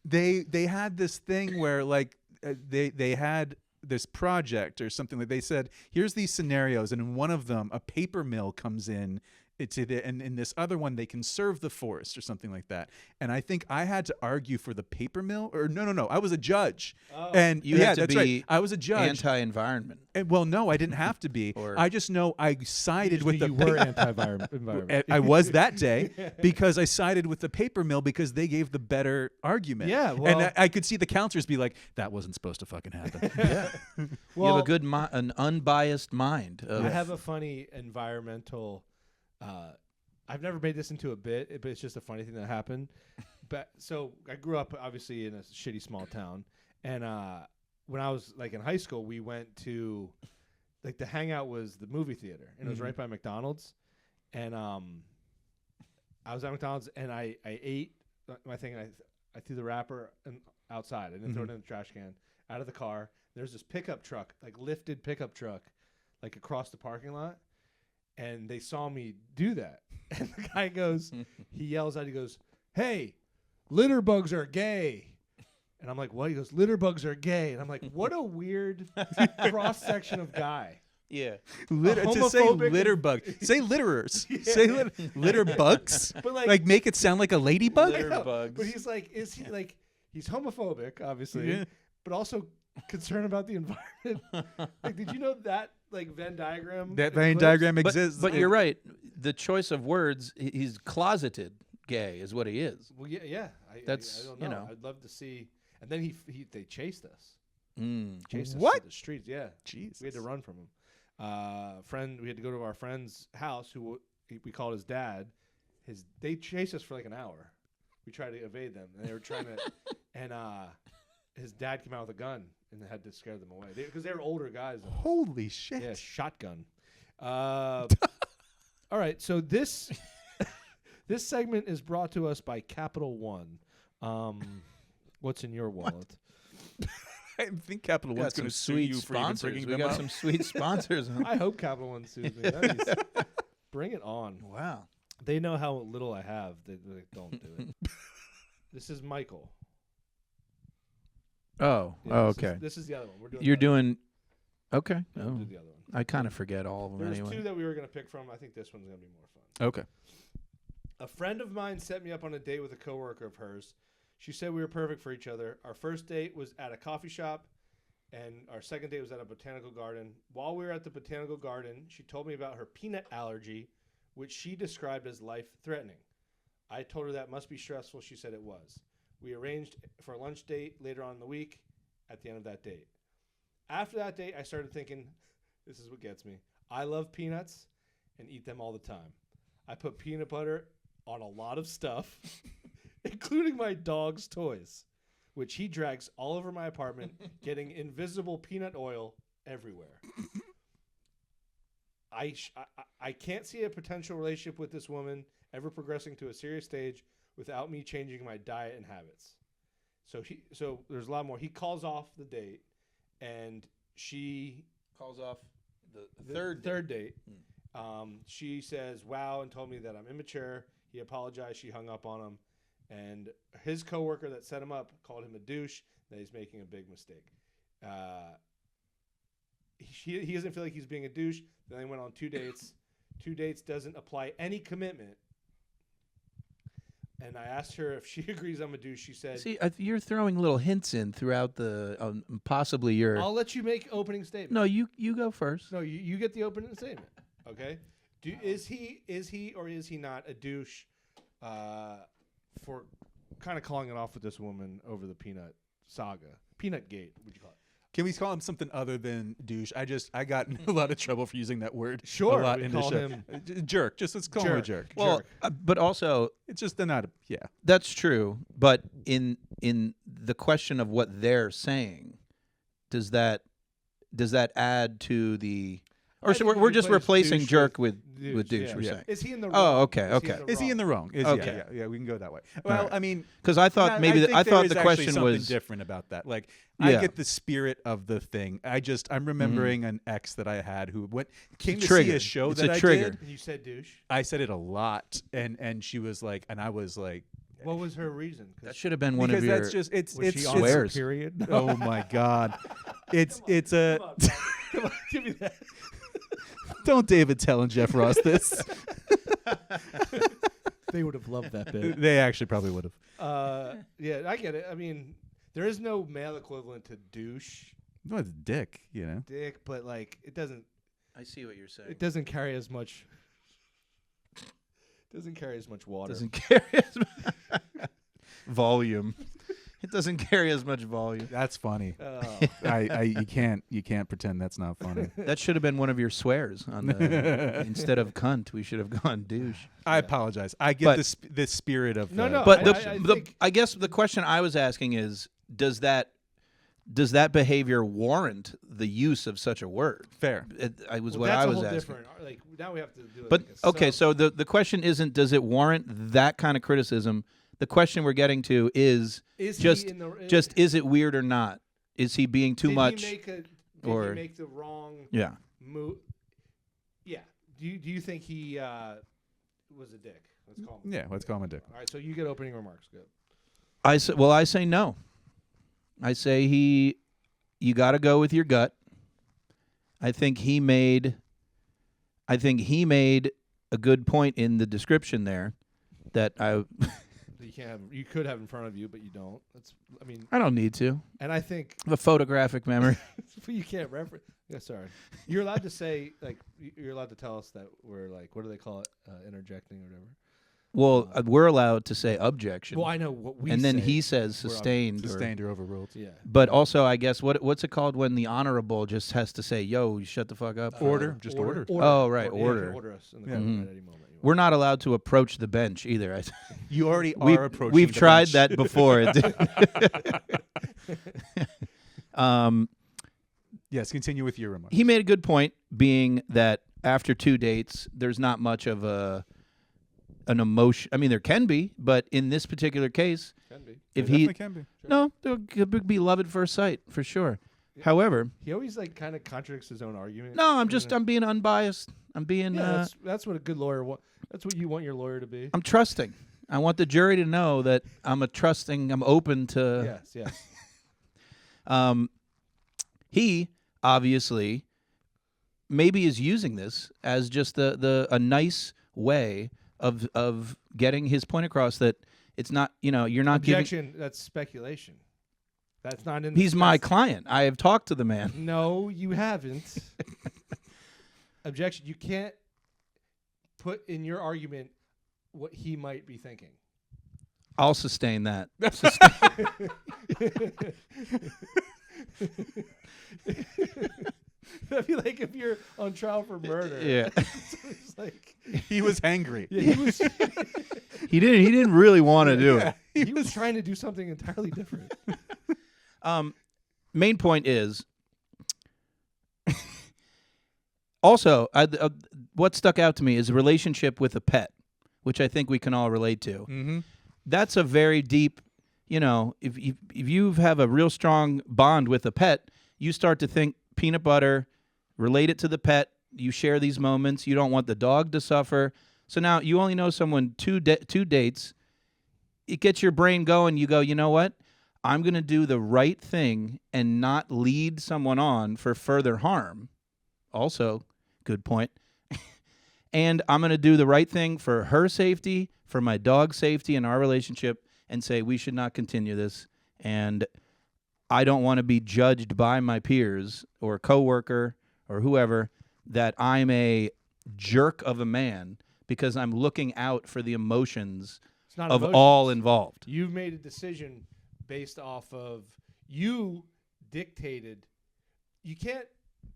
They had this thing where like they had this project or something, like they said, here's these scenarios, and in one of them a paper mill comes in, and in this other one they conserve the forest or something like that. And I think I had to argue for the paper mill, or no, I was a judge. And You yeah, had to that's be right. I was a judge. Anti-environment. And, well, no, I didn't have to be. Or- I just know I sided with the you were anti-environment. I was that day because I sided with the paper mill because they gave the better argument. Yeah, and well- I could see the counselors be like, "That wasn't supposed to fucking happen." You have a good, an unbiased mind. Of, I have a funny environmental. I've never made this into a bit, but it's just a funny thing that happened. But so I grew up obviously in a shitty small town, and when I was like in high school, we went to like the hangout was the movie theater, and it was right by McDonald's, and I was at McDonald's and I ate my thing. And I threw the wrapper outside. I didn't throw it in the trash can. Out of the car, there's this pickup truck, like lifted pickup truck, like across the parking lot. And they saw me do that. And the guy goes, he yells out, he goes, "Hey, litter bugs are gay." And I'm like, "What?" He goes, "Litter bugs are gay." And I'm like, what a weird cross section of guy. yeah. To say homophobic litter bug, say litterers, say litter bugs, But like make it sound like a ladybug. Litter No, bugs. But he's like, is he like, he's homophobic, obviously, Yeah. but also concerned about the environment. Like, did you know that like Venn diagram? That Venn eclipse? diagram But, exists. but you're right. The choice of words, he's closeted gay is what he is. Well, yeah. That's, I don't you know. know. I'd love to see. And then they chased us. Mm. Chased us What? to the streets. Yeah. Jesus. We had to run from him. We had to go to our friend's house, who we called his dad. They chased us for like an hour. We tried to evade them, and they were trying to. And his dad came out with a gun and had to scare them away because they were older guys. Holy shit. Yeah, shotgun. All right, so this this segment is brought to us by Capital One. What's in your wallet? I think Capital We One's got some going to sue sweet you for even sponsors. bringing We them got up. some sweet sponsors. I hope Capital One sues me. Bring it on. Wow. They know how little I have. They don't do it. This is Michael. Oh. Yeah, Oh, this okay. This is the other one. We're doing You're the other doing. Okay. one. We'll Oh. do the other one. I kind of forget all of them There's anyway. two that we were going to pick from. I think this one's going to be more fun. Okay. A friend of mine set me up on a date with a coworker of hers. She said we were perfect for each other. Our first date was at a coffee shop, and our second date was at a botanical garden. While we were at the botanical garden, she told me about her peanut allergy, which she described as life-threatening. I told her that must be stressful. She said it was. We arranged for a lunch date later on in the week at the end of that date. After that date, I started thinking, this is what gets me. I love peanuts and eat them all the time. I put peanut butter on a lot of stuff, including my dog's toys, which he drags all over my apartment, getting invisible peanut oil everywhere. I can't see a potential relationship with this woman ever progressing to a serious stage without me changing my diet and habits. So there's a lot more. He calls off the date, and she Calls off the third date. She says, "Wow," and told me that I'm immature. He apologized. She hung up on him, and his coworker that set him up called him a douche. That he's making a big mistake. He doesn't feel like he's being a douche. Then they went on 2 dates. 2 dates doesn't apply any commitment. And I asked her if she agrees I'm a douche. She said, See, you're throwing little hints in throughout the possibly your. "I'll let you make opening statement." No, you go first. No, you get the opening statement. Okay. Is he or is he not a douche for kind of calling it off with this woman over the peanut saga? Peanut gate, would you call it? Can we call him something other than douche? I got in a lot of trouble for using that word. Sure, a lot we in the call show. him Jerk. Just let's call him a jerk. Well, but also It's just they're not. Yeah. that's true. But in the question of what they're saying, does that add to the Or I so think we're you just replace replacing douche jerk with douche. yeah. We're saying. Is he in the wrong? Oh, okay, okay. Is he in the wrong? Okay. Yeah, we can go that way. Well, right. I mean, Because I thought I maybe think I there thought is the actually question something was different about that. Like, I Yeah. get the spirit of the thing. I'm remembering an ex that I had who came to see trigger. a show It's that a I trigger. did. And you said douche. I said it a lot, and she was like, and I was like, What was her reason? 'Cause that should have been one because of your. that's just it's was it's she just- on her swears. period? Oh my god, it's a. Come on, give me that. Don't David Tell and Jeff Ross this. They would have loved that bit. They actually probably would have. Yeah, I get it. I mean, there is no male equivalent to douche, No, it's dick, you know. dick, but like it doesn't I see what you're saying. carry as much. Doesn't carry as much water. Doesn't carry as much volume. It doesn't carry as much volume. That's funny. Oh. You can't pretend that's not funny. That should have been one of your swears on the instead of cunt. We should have gone douche. I apologize. I get But- the spirit of No, the no, But I think- I guess the question I was asking is, does that behavior warrant the use of such a word? fair. I was Well, what that's I a was whole asking. different. Like now we have to do it. But like a okay, sub. so the question isn't does it warrant that kind of criticism? The question we're getting to is is just he in the, just is it weird or not? Is he being too did much? Did or- he make the wrong Yeah. move? Yeah. Do you think he was a dick? Let's call him. Yeah, let's call him a dick. All right. So you get opening remarks. Good. I say no. I say you got to go with your gut. I think he made a good point in the description there that You could have in front of you, but you don't. I don't need to. And I think I have a photographic memory. you can't reference. Yeah, sorry. You're allowed to say you're allowed to tell us that we're like, what do they call it? Interjecting or whatever. Well, we're allowed to say objection. Well, I know what we. and then say. he says We're sustained. Sustained or overruled. Yeah. But also, I guess what's it called when the honorable just has to say, "Yo, you shut the fuck up." Order. Just order. Oh, right, Yeah, you order. can order us in the Yeah. courtroom at any moment. you We're want. not allowed to approach the bench either. You already are approaching. We've the tried bench. that before. Yes, continue with your remarks. He made a good point, being that after 2 dates, there's not much of an emotion. I mean, there can be, but in this particular case, Can be. if There he definitely can be. no, there could be love at first sight for sure. However, He always kind of contradicts his own argument. no, I'm doesn't it? being unbiased. I'm being Yeah, that's what a good lawyer wants. That's what you want your lawyer to be. I'm trusting. I want the jury to know that I'm open to. Yes. He obviously maybe is using this as just a nice way of getting his point across that it's not, you're not giving. Objection. That's speculation. That's not in. the He's my client. I have talked to the man. No, you haven't. Objection. You can't put in your argument what he might be thinking. I'll sustain that. That'd be like if you're on trial for murder. Yeah. It's like, He was angry. yeah, he was. He didn't really want to do it. He was trying to do something entirely different. Main point is also what stuck out to me is a relationship with a pet, which I think we can all relate to. Mm-hmm. That's a very deep, if you have a real strong bond with a pet, you start to think peanut butter, relate it to the pet. You share these moments. You don't want the dog to suffer. So now you only know someone two dates. It gets your brain going. You go, you know what? I'm going to do the right thing and not lead someone on for further harm. Also, good point. And I'm going to do the right thing for her safety, for my dog's safety and our relationship, and say we should not continue this. And I don't want to be judged by my peers or coworker or whoever that I'm a jerk of a man because I'm looking out for the emotions It's not of emotions. all involved. You've made a decision based off of you dictated. You can't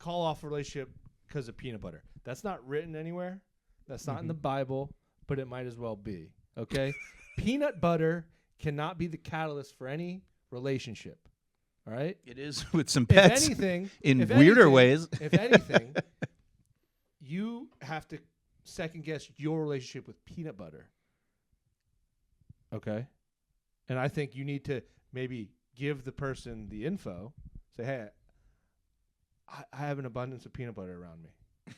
call off a relationship because of peanut butter. That's not written anywhere. That's not in the Bible, but it might as well be. Okay? Peanut butter cannot be the catalyst for any relationship. All right? It is with some If pets anything, in if weirder anything- ways. If anything, you have to second guess your relationship with peanut butter. Okay? And I think you need to maybe give the person the info. Say, hey, I have an abundance of peanut butter around me.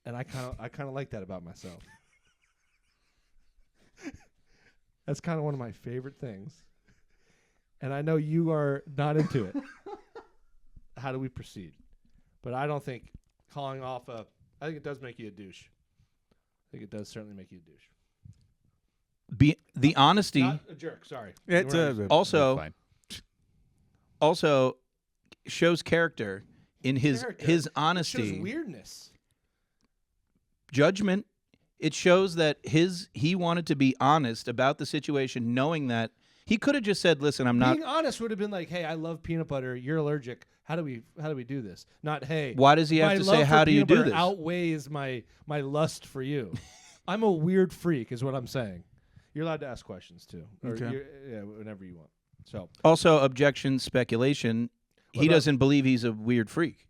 And I kind of like that about myself. That's kind of one of my favorite things. And I know you are not into it. How do we proceed? But I don't think calling off I think it does make you a douche. I think it does certainly make you a douche. The honesty. Not a jerk, sorry. It's also fine. also shows character in his honesty. It shows weirdness. Judgment. It shows that he wanted to be honest about the situation, knowing that he could have just said, "Listen, I'm not." Being honest would have been like, "Hey, I love peanut butter. You're allergic. How do we do this?" Not, "Hey, why does he have my to love say, for "How do you peanut do butter this"? Outweighs my lust for you. I'm a weird freak, is what I'm saying. You're allowed to ask questions too, or Okay. whenever you want. So Also, objection, speculation. He about- doesn't believe he's a weird freak.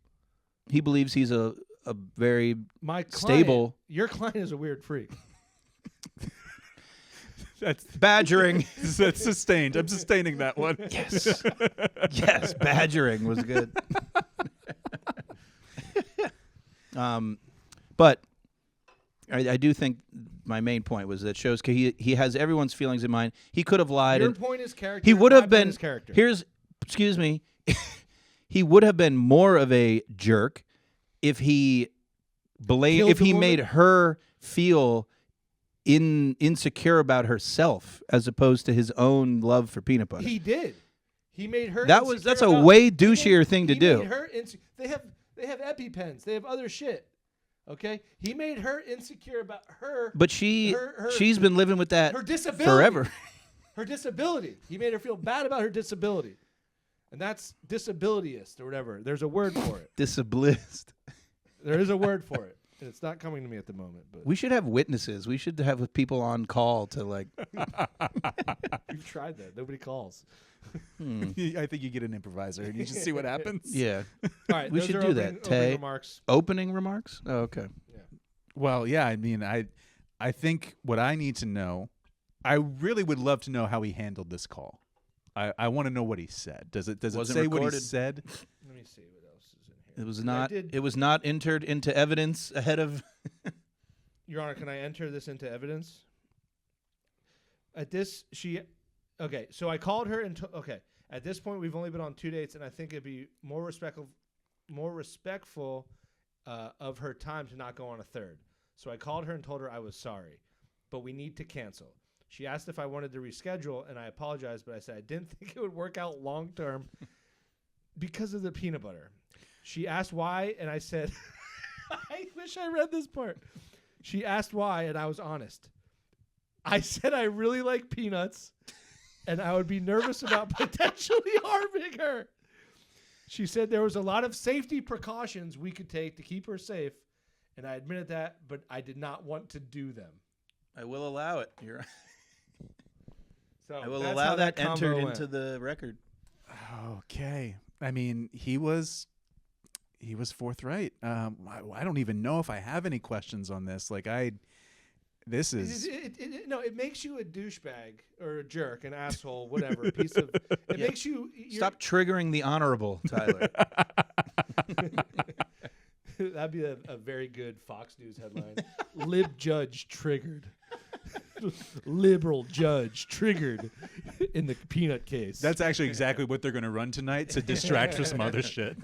He believes he's a very my client, stable. Your client is a weird freak. That's badgering. that's sustained. I'm sustaining that one. Yes. Yes, badgering was good. But I do think my main point was that shows he has everyone's feelings in mind. He could have lied. Your and point is character. he would my have point been. is character. Excuse me. He would have been more of a jerk if he Killed if the he woman? made her feel insecure about herself as opposed to his own love for peanut butter. He did. He made her. That's a insecure about- way he made- douchier thing to he do. made her they have EpiPens. They have other shit. Okay, he made her insecure about her. But she's been living with that her disability forever. Her disability. He made her feel bad about her disability, and that's disabilityist or whatever. There's a word for it. Disabilist. There is a word for it. And it's not coming to me at the moment, but We should have witnesses. We should have people on call to like. we've tried that. Nobody calls. I think you get an improviser and you just see what happens. Yeah. All right, We those should are do opening- that, opening Tay. remarks. Opening remarks. Oh, okay. Well, yeah. I mean, I think what I need to know, I really would love to know how he handled this call. I want to know what he said. Does it Wasn't say what he recorded. said? Let me see what else is in here. It was I not. did- It was not entered into evidence ahead of. Your Honor, can I enter this into evidence? Okay, so I called her and okay. At this point, we've only been on 2 dates, and I think it'd be more respectful of her time to not go on a third. So I called her and told her I was sorry, but we need to cancel. She asked if I wanted to reschedule, and I apologized, but I said I didn't think it would work out long term because of the peanut butter. She asked why, and I said, I wish I read this part. She asked why, and I was honest. I said I really like peanuts, and I would be nervous about potentially harming her. She said there was a lot of safety precautions we could take to keep her safe, and I admitted that, but I did not want to do them. I will allow it. So I will that's allow how that combo entered went. into the record. Okay. I mean, he was forthright. I don't even know if I have any questions on this. Like this is it makes you a douchebag or a jerk, an asshole, whatever. Piece of it makes you Stop triggering the honorable, Tyler. That'd be a very good Fox News headline. Lib judge triggered. Liberal judge triggered in the peanut case. That's actually exactly what they're going to run tonight to distract for some other shit.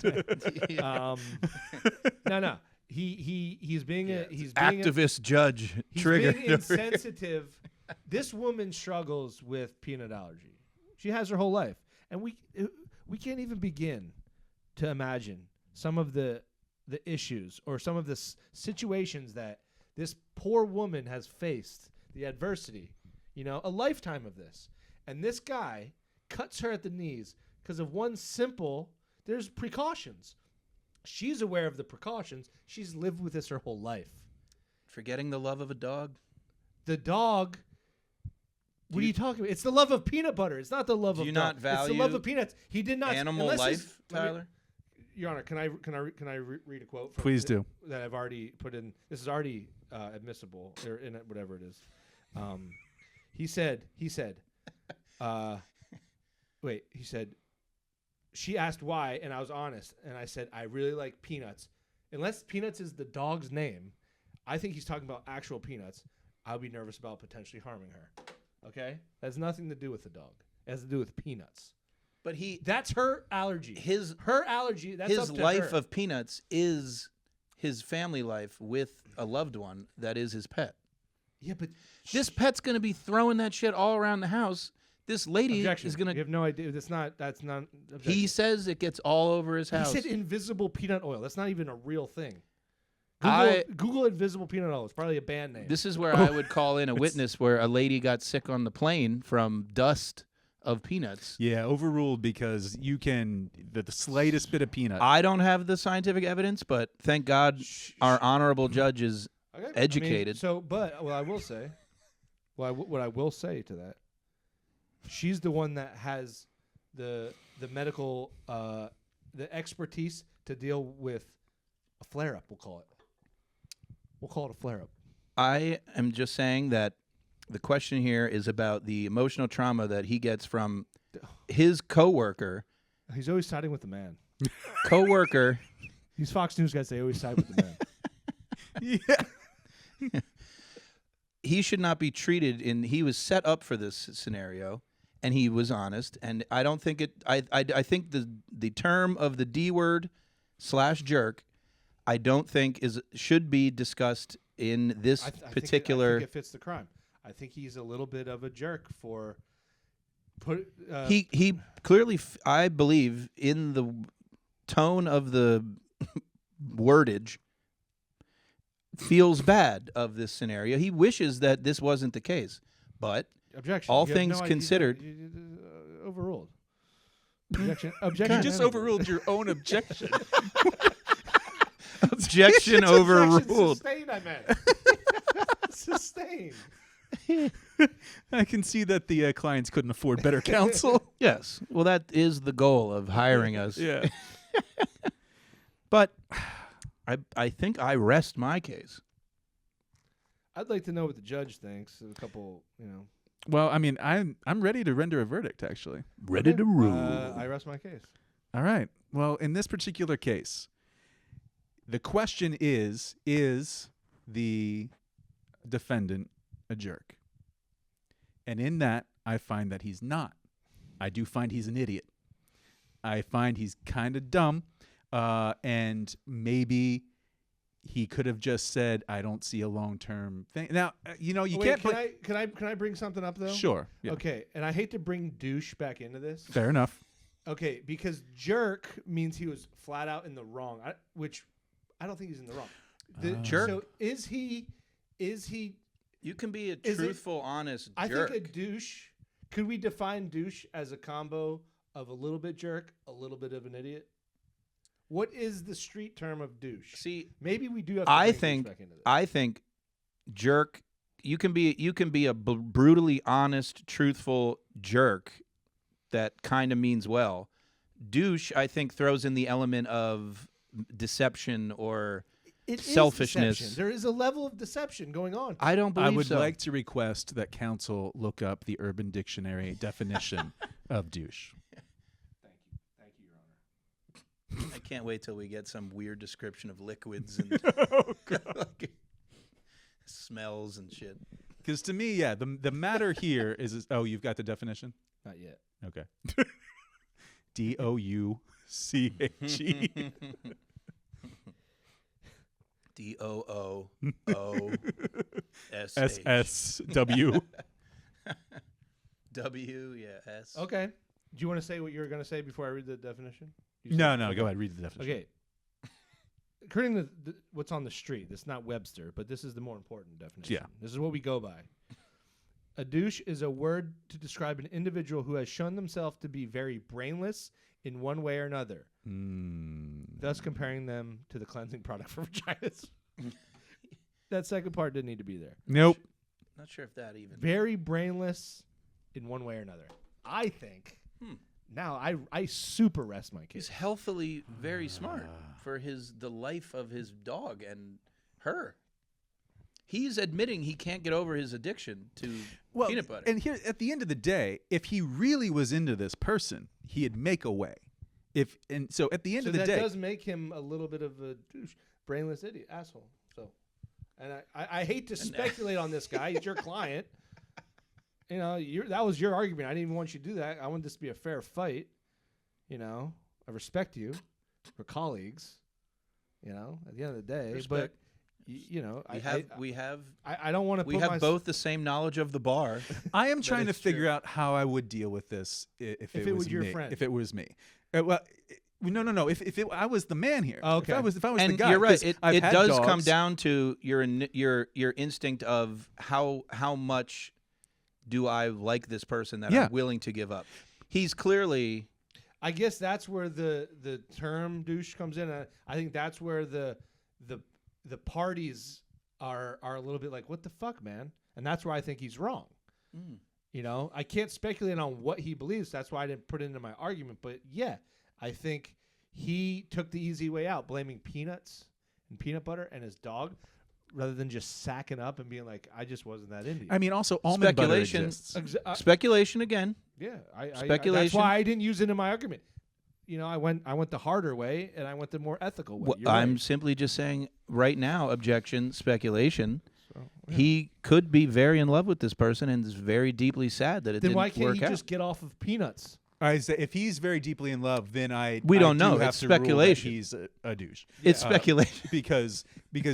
No. He's being he's being Activist judge he's triggered. being insensitive. This woman struggles with peanut allergy. She has her whole life, and we can't even begin to imagine some of the issues or some of the situations that this poor woman has faced, the adversity, a lifetime of this. And this guy cuts her at the knees because of one simple, there's precautions. She's aware of the precautions. She's lived with this her whole life. Forgetting the love of a dog. The dog, what are you talking about? It's the love of peanut butter. It's not the love Do of you dog. not It's the value love of peanuts. He did not. Animal unless life, let me- Tyler? Your Honor, can I read a quote? From Please do. That I've already put in. This is already admissible or in it, whatever it is. He said. Wait. He said. She asked why, and I was honest, and I said I really like Peanuts. Unless Peanuts is the dog's name, I think he's talking about actual peanuts. I'll be nervous about potentially harming her. Okay, that has nothing to do with the dog. It has to do with peanuts. But that's her allergy. Her allergy. That's his up to life her. of peanuts is his family life with a loved one that is his pet. Yeah, but this pet's going to be throwing that shit all around the house. This lady is going to. You have no idea. That's not. Objection. He says it gets all over his house. He said invisible peanut oil. That's not even a real thing. Google invisible peanut oil. It's probably a band name. This is where I would call in a witness where a lady got sick on the plane from dust of peanuts. Yeah, overruled because you can the slightest bit of peanut. I don't have the scientific evidence, but thank God our honorable judge is educated. But I will say, what I will say to that, she's the one that has the medical the expertise to deal with a flare up. We'll call it a flare up. I am just saying that the question here is about the emotional trauma that he gets from his coworker. He's always siding with the man. Coworker. These Fox News guys, they always side with the man. Yeah. He should not be treated he was set up for this scenario, and he was honest. And I don't think I think the term of the D word / jerk, I don't think should be discussed in this particular. I think it fits the crime. I think he's a little bit of a jerk for he clearly, I believe, in the tone of the wordage, feels bad of this scenario. He wishes that this wasn't the case, but objection. All things considered, overruled. Objection. You just overruled your own objection. Objection overruled. Sustained, I meant. Sustained. I can see that the clients couldn't afford better counsel. Yes. Well, that is the goal of hiring us. Yeah. But I think I rest my case. I'd like to know what the judge thinks. A couple, Well, I mean, I'm ready to render a verdict, actually. Ready to rule. I rest my case. All right. Well, in this particular case, the question is the defendant a jerk? And in that, I find that he's not. I do find he's an idiot. I find he's kind of dumb, and maybe he could have just said, "I don't see a long-term thing." Now, you can't. Can I bring something up though? Sure. Yeah. Okay, and I hate to bring douche back into this. Fair enough. Okay, because jerk means he was flat out in the wrong, which I don't think he's in the wrong. Jerk. So is he? You can be a truthful, honest jerk. I think a douche. Could we define douche as a combo of a little bit jerk, a little bit of an idiot? What is the street term of douche? See, maybe we do have to bring douche back into this. I think jerk. You can be a brutally honest, truthful jerk that kind of means well. Douche, I think, throws in the element of deception or selfishness. There is a level of deception going on. I don't believe so. I would like to request that counsel look up the Urban Dictionary definition of douche. Thank you, Your Honor. I can't wait till we get some weird description of liquids and smells and shit. Because to me, yeah, the matter here is you've got the definition? Not yet. Okay. DOUCHE. SSW. W, yeah, S. Okay. Do you want to say what you were going to say before I read the definition? No, go ahead. Read the definition. Okay. According to what's on the street, that's not Webster, but this is the more important definition. Yeah. This is what we go by. A douche is a word to describe an individual who has shown themselves to be very brainless in one way or another, thus comparing them to the cleansing product for vaginas. That second part didn't need to be there. Nope. Not sure if that even. Very brainless in one way or another. I think now I super rest my He's case. healthily very smart for the life of his dog and her. He's admitting he can't get over his addiction to peanut butter. And here, at the end of the day, if he really was into this person, he'd make a way. So at the end of the that day, does make him a little bit of a douche, brainless idiot, asshole. So, and I hate to speculate on this guy. He's your client. You know, that was your argument. I didn't even want you to do that. I wanted this to be a fair fight. You know, I respect you. We're colleagues. You know, at the end of the day, Respect. But you know, I don't want to. We have both the same knowledge of the bar. I am trying to is figure true. out how I would deal with this if it was your me. friend. If it was me. No. If I was the man here. Okay. If I was And the guy. you're right. 'cause It I've had does come dogs. down to your instinct of how much do I like this person that Yeah. I'm willing to give up. He's clearly. I guess that's where the term douche comes in. I think that's where the parties are a little bit like, what the fuck, man? And that's where I think he's wrong. You know, I can't speculate on what he believes. That's why I didn't put it into my argument. But yeah, I think he took the easy way out, blaming peanuts and peanut butter and his dog, rather than just sacking up and being like, I just wasn't that into you. I mean, also almond butter Speculation. exists. Speculation again. Yeah, that's Speculation. why I didn't use it in my argument. You know, I went the harder way, and I went the more ethical way. Well, You're I'm right. simply just saying right now, objection, speculation. So, yeah. He could be very in love with this person and is very deeply sad that it Then didn't why can't work he out. just get off of peanuts? I say if he's very deeply in love, then We don't do know. have It's to rule that speculation. he's a douche. It's speculation. because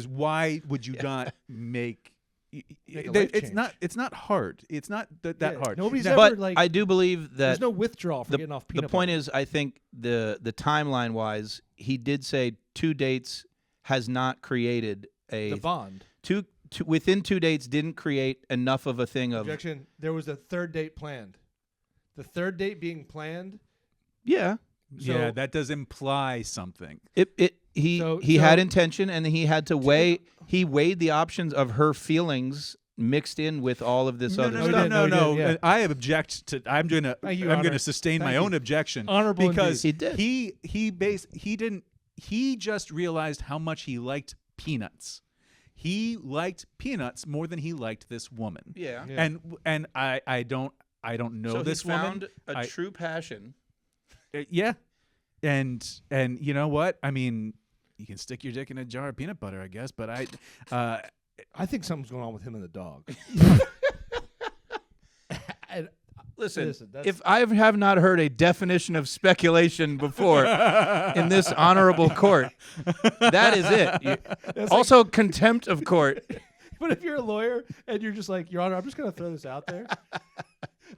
why would you not make? Make a life It's change. It's not hard. It's not that Yeah, hard. nobody's Now- ever But like. I do believe that there's no withdrawal for the, getting off the peanut point butter. is, I think the timeline wise, he did say 2 dates has not created the bond. within 2 dates didn't create enough of a thing of Objection. There was a third date planned. The third date being planned. yeah. Yeah, So- that does imply something. He So- had so- intention and he had to weigh. He weighed the options of her feelings mixed in with all of this other he stuff. did. No, he did, yeah. I object to. I'm Thank you, Honor. gonna sustain Thank my you. own objection. Honorable because indeed. He did. he just realized how much he liked peanuts. He liked peanuts more than he liked this woman. Yeah. Yeah. And I don't know So this he found woman. a true passion. Yeah. And you know what? I mean, you can stick your dick in a jar of peanut butter, I guess, but I think something's going on with him and the dog. And Listen, that's- if I have not heard a definition of speculation before in this honorable court, that is it. Also, contempt of court. But if you're a lawyer and you're just like, Your Honor, I'm just going to throw this out there.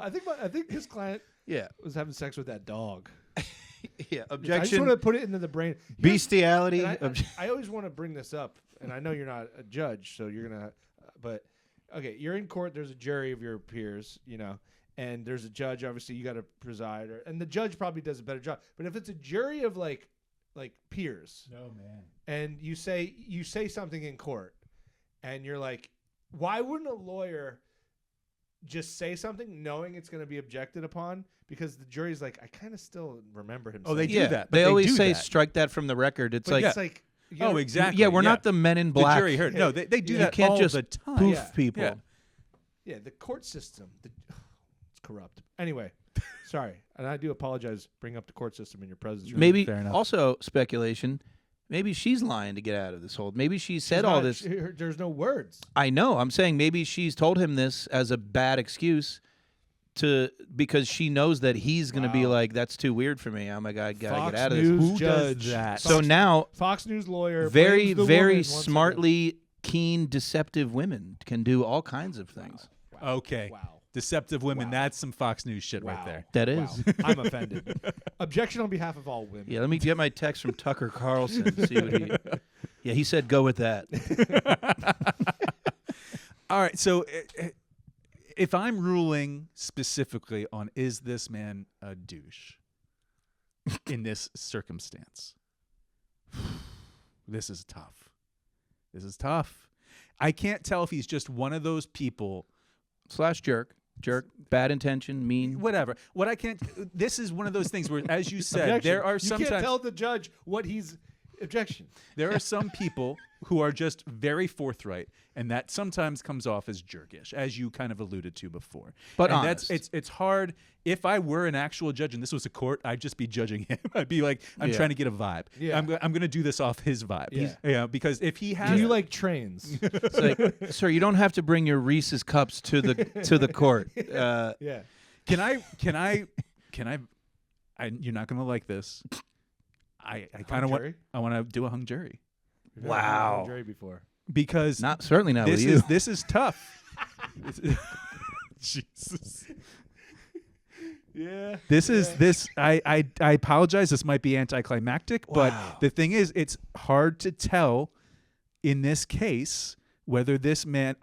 I think his client Yeah. was having sex with that dog. Yeah. I just Objection. want to put it into the brain. Bestiality. And I always want to bring this up, and I know you're not a judge, so you're gonna. But okay, you're in court. There's a jury of your peers, you know, and there's a judge. Obviously, you got to preside, and the judge probably does a better job. But if it's a jury of like peers, no man. and you say something in court, and you're like, why wouldn't a lawyer just say something knowing it's going to be objected upon? Because the jury's like, I kind of still remember him. Oh, they saying do that. that. But They always do say that. strike that from the record. It's But like it's like, you Oh, gotta- exactly. yeah, we're not the Men in Black. The jury heard. No, they do You that can't all just the time. poof Yeah. people. Yeah. Yeah, the court system, it's corrupt. Anyway, sorry, and I do apologize. Bring up the court system in your presence. Maybe Fair enough. also speculation. Maybe she's lying to get out of this hold. Maybe she said She's all not- this. There's no words. I know. I'm saying maybe she's told him this as a bad excuse because she knows that he's going to be Wow. like, that's too weird for me. Oh my God, gotta Fox get out of News this. Who judge. does that? So now, Fox News lawyer, very, blames the very woman once again. smartly keen, deceptive women can do all kinds of things. Wow. Okay. Wow. Deceptive women. Wow. That's some Fox News shit Wow. right there. That Wow. is. I'm offended. Objection on behalf of all women. Yeah, let me get my text from Tucker Carlson. See what he. Yeah, he said go with that. All right. So if I'm ruling specifically on is this man a douche in this circumstance, this is tough. This is tough. I can't tell if he's just one of those people / jerk. jerk, bad intention, mean. Whatever. What I can't. This is one of those things where, as you said, Objection. there are You sometimes can't tell the judge what he's objection. there are some people who are just very forthright, and that sometimes comes off as jerkish, as you kind of alluded to before. But and honest. it's hard. If I were an actual judge and this was a court, I'd just be judging him. I'd be like, I'm Yeah. trying to get a vibe. Yeah. I'm going to do this off his vibe. Yeah. Because if he has, Do you like trains? It's like, sir, you don't have to bring your Reese's cups to the court. Yeah. can I? You're not going to like this. I kind of want. jury? I want to do a hung jury We've never done a Wow. jury before. because Certainly not with you. this is tough. Jesus. Yeah. I apologize. This might be anticlimactic, Wow. but the thing is, it's hard to tell in this case whether this man.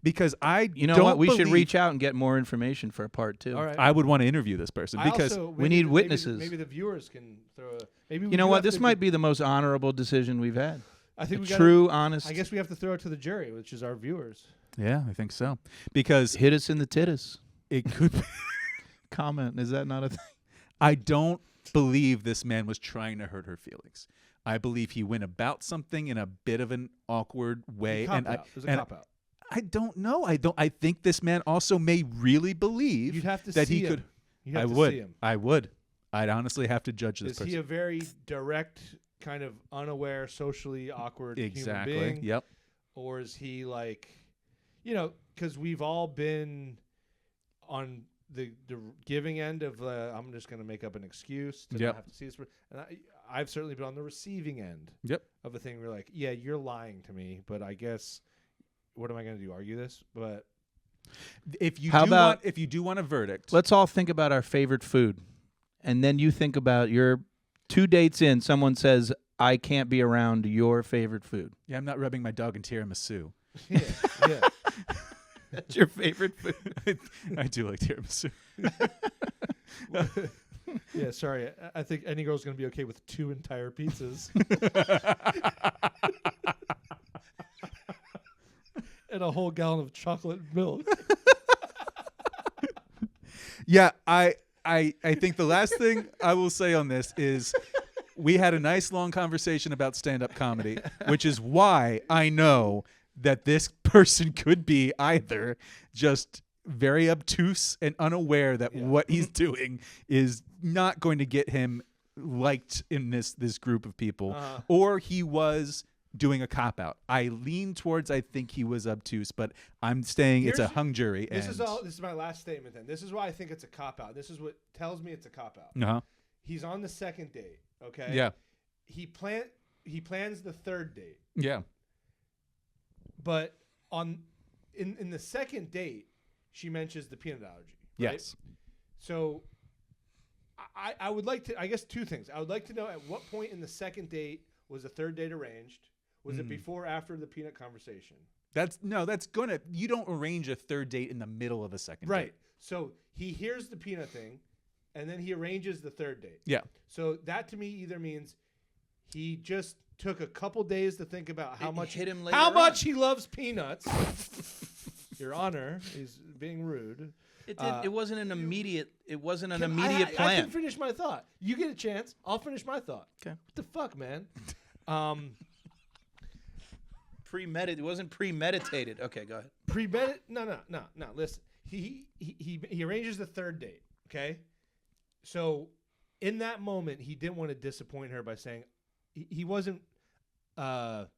Because I You know don't what? We should believe- reach out and get more information for a part 2. All right. I would want to interview this person I because also- we need witnesses. Maybe the viewers can throw a. Maybe You know what? This might be the most honorable decision we've had. I think A we gotta- true, honest. I guess we have to throw it to the jury, which is our viewers. yeah, I think so because Hit us in the titties. it could. Be, Comment. Is that not a thing? I don't believe this man was trying to hurt her feelings. I believe he went about something in a bit of an awkward way, Cop and out. It was a and cop out. I don't know. I think this man also may really believe You'd have to that see he him. could. You'd have I to would. see him. I would. I'd honestly have to judge this Is person. he a very direct, kind of unaware, socially awkward Exactly. human being? Yep. Or is he like, because we've all been on the giving end of I'm just going to make up an excuse to Yep. not have to see this. And I've certainly been on the receiving end Yep. of a thing where like, yeah, you're lying to me, but I guess what am I going to do? Argue this? But If you How do about- want, if you do want a verdict, Let's all think about our favorite food. And then you think about your 2 dates in, someone says, I can't be around your favorite food. yeah, I'm not rubbing my dog in tiramisu. yeah, yeah. That's your favorite food. I do like tiramisu. Yeah, sorry. I think any girl's going to be okay with 2 entire pizzas. And a whole gallon of chocolate milk. Yeah, I think the last thing I will say on this is we had a nice long conversation about stand-up comedy, which is why I know that this person could be either just very obtuse and unaware that what he's doing is not going to get him liked in this group of people, or he was doing a cop-out. I lean towards I think he was obtuse, but I'm saying it's a hung jury. This is my last statement then. This is why I think it's a cop-out. This is what tells me it's a cop-out. Uh-huh. He's on the second date, okay? Yeah. He plans the third date. Yeah. But in the second date, she mentions the peanut allergy. Right? Yes. So I would like to, I guess 2 things. I would like to know at what point in the second date was the third date arranged? Was it before or after the peanut conversation? You don't arrange a third date in the middle of a second Right. date. So he hears the peanut thing, and then he arranges the third date. Yeah. So that to me either means he just took a couple days to think about how much hit him later how on. much he loves peanuts. Your Honor, he's being rude. It wasn't an immediate. It wasn't an Can immediate I plan. can finish my thought. You get a chance. I'll finish my thought. Okay. What the fuck, man? It wasn't premeditated. Okay, go ahead. No. Listen, he arranges the third date. Okay, so in that moment, he didn't want to disappoint her by saying he wasn't. I'm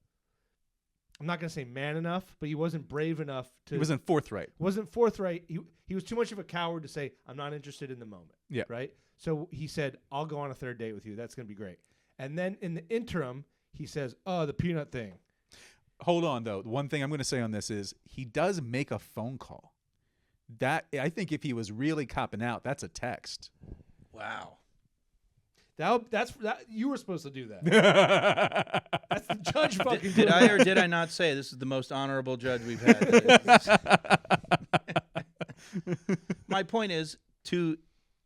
not gonna say man enough, but he wasn't brave enough to. He wasn't forthright. Wasn't forthright. He was too much of a coward to say I'm not interested in the moment. Yeah. Right. So he said I'll go on a third date with you. That's gonna be great. And then in the interim, he says, "Oh, the peanut thing." Hold on, though. One thing I'm going to say on this is he does make a phone call. That I think if he was really copping out, that's a text. Wow. That's you were supposed to do that. That's the judge fucking. Did I or did I not say this is the most honorable judge we've had? My point is to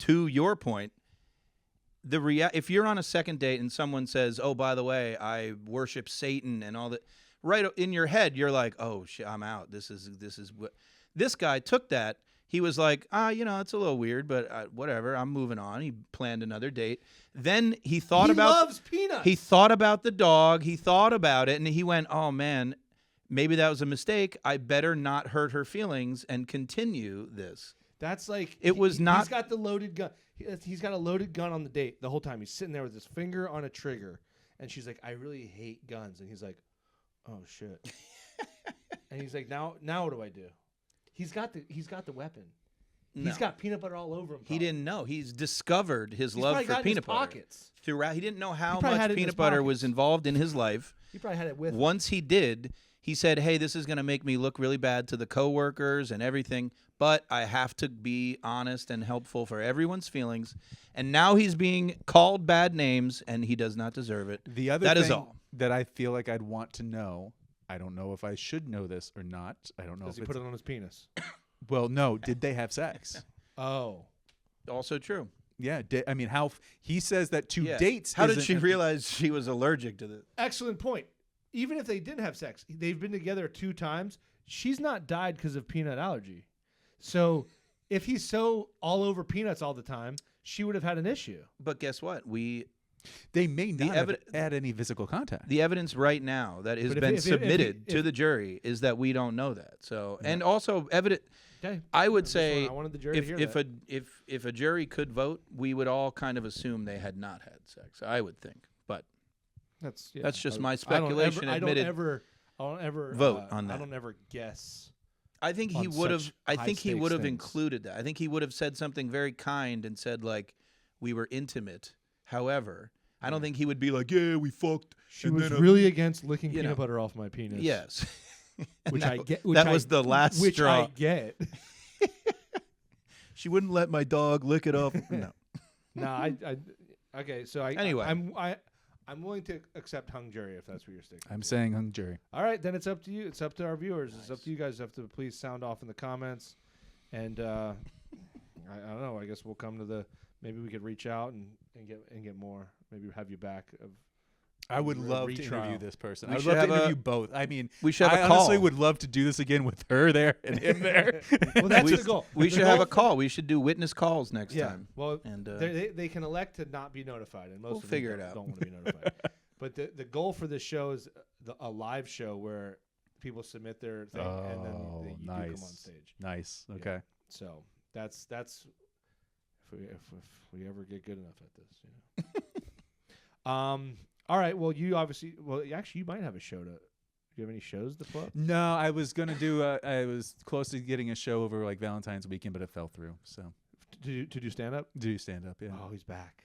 your point. If you're on a second date and someone says, "Oh, by the way, I worship Satan and all that," right in your head, you're like, "Oh shit, I'm out. This is what." This guy took that. He was like, it's a little weird, but whatever. I'm moving on. He planned another date. Then he thought He about loves peanuts. He thought about the dog. He thought about it, and he went, "Oh man, maybe that was a mistake. I better not hurt her feelings and continue this." That's like It was not- He's got the loaded gun. He's got a loaded gun on the date the whole time. He's sitting there with his finger on a trigger, and she's like, "I really hate guns," and he's like, "Oh shit," and he's like, "Now what do I do?" He's got the weapon. No. He's got peanut butter all over him. He didn't know. He's discovered his He's love probably for got it in his peanut butter pockets. throughout. He didn't know how probably had much it in his peanut butter was pockets. involved in his life. He probably had it with him. Once he did, he said, "Hey, this is going to make me look really bad to the coworkers and everything, but I have to be honest and helpful for everyone's feelings." And now he's being called bad names, and he does not deserve it. The other That thing is all. that I feel like I'd want to know, I don't know if I should know this or not. I don't know Does if he put it on his penis? Well, no. Did they have sex? Oh. Also true. Yeah. I mean, he says that two Yeah. dates. How did isn't- she realize she was allergic to this? Excellent point. Even if they didn't have sex, they've been together 2 times. She's not died because of peanut allergy. So if he's so all over peanuts all the time, she would have had an issue. But guess what? They may not have evid- had any physical contact. The evidence right now that has But if- been if- if- submitted if- to the jury is that we don't know that. So, and also evident. Okay. I would just say I wanted the jury to hear if that. if a jury could vote, we would all kind of assume they had not had sex. I would think, but That's just I- my I don't speculation ever- admitted. I don't ever vote on I that. don't ever guess. I think he on would have. such I think he high-stakes would have things. included that. I think he would have said something very kind and said like, "We were intimate." However, I don't think he would be like, "Yeah, we fucked." She and was then, really against licking you peanut know. butter off my penis. Yes. And Which that, I get. that was the last which straw. I get. She wouldn't let my dog lick it off. No. No, okay. So Anyway. I'm willing to accept hung jury if that's what you're sticking. I'm to. saying hung jury. All right, then it's up to you. It's up to our viewers. It's up to you guys. You have to please sound off in the comments. And I don't know. I guess we'll come to the. Maybe we could reach out and get more. Maybe have you back. I would a love to retrial. interview this person. We I would should love to have interview both. I mean, We should have I a call. honestly would love to do this again with her there and him there. Well, that's we, the goal. we The should have goal- a call. We should do witness calls next Yeah. time. Well, And they can elect to not be notified, and most We'll of them figure it don't, out. don't want to be notified. But the goal for this show is a live show where people submit their thing, and then Oh, you do come on stage. Nice. Okay. So that's if we ever get good enough at this, you know. All right. Well, actually, you might have a show to. Do you have any shows to plug? No, I was gonna do. I was close to getting a show over like Valentine's weekend, but it fell through. So To do stand up? do stand up. Yeah. Oh, he's back.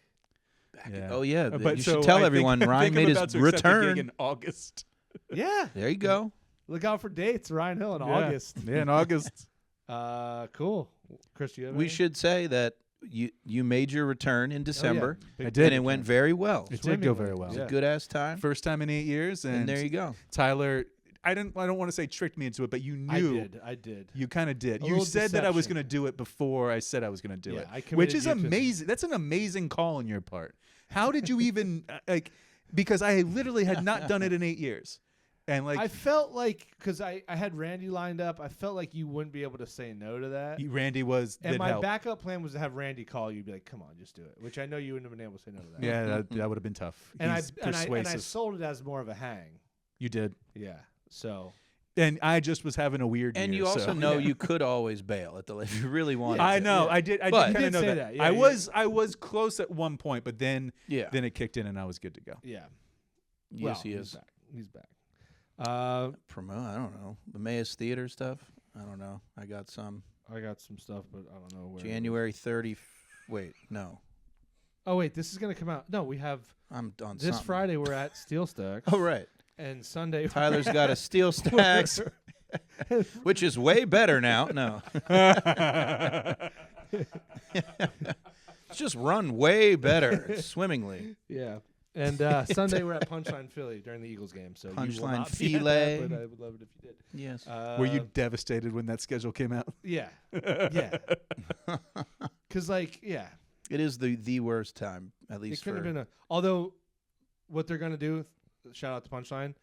Yeah. Oh yeah, But you so should tell I think- everyone I Ryan think I'm made about his to accept a gig return. in August. Yeah. There you go. Look out for dates, Ryan Hill in Yeah. August. Yeah, in August. Cool. Chris, do you have We any? should say that you made your return in December, I Big- did. and it went very well. It Swimmingly. did go very well. It was Yeah. a good ass time, First time in 8 years, and there you go. Tyler. I don't want to say tricked me into it, but you knew. I did. You kind of did. A You little said that I was deception. going to do it before I said I was going to do Yeah, it, I committed which is you to- amazing. That's an amazing call on your part. How did you even like? Because I literally had not done it in 8 years, and like I felt like because I had Randy lined up, I felt like you wouldn't be able to say no to that. Randy was. And did my help. backup plan was to have Randy call you, be like, "Come on, just do it." Which I know you wouldn't have been able to say no to that. Yeah, that would have been tough. And He's I persuasive. sold it as more of a hang. You did, Yeah. So and I just was having a weird. And year, you also so. know you could always bail at the if you really wanted. I to. know. Yeah. I did. I But- did You kind did of know say that. that. Yeah, I was close at one point, but then Yeah. then it kicked in and I was good to go. yeah. Yes, Well, he is. He's back. Promote. I don't know the Emmaus Theater stuff. I don't know. I got some I got some stuff, but I don't know where. January 30. Wait, no, Oh wait, this is gonna come out. No, we have I'm on this something. Friday. We're at Steel Stacks. Oh right. And Sunday. Tyler's got a Steel Stacks, which is way better now. No, it's just run way better swimmingly. Yeah. And Sunday we're at Punchline Philly during the Eagles game. So you will Punchline not be at Filet. that, but I would love it if you did. Yes. Were you devastated when that schedule came out? Yeah. Yeah. Because yeah, It is the worst time, at it least could for. have been a. Although, what they're gonna do, shout out to Punchline,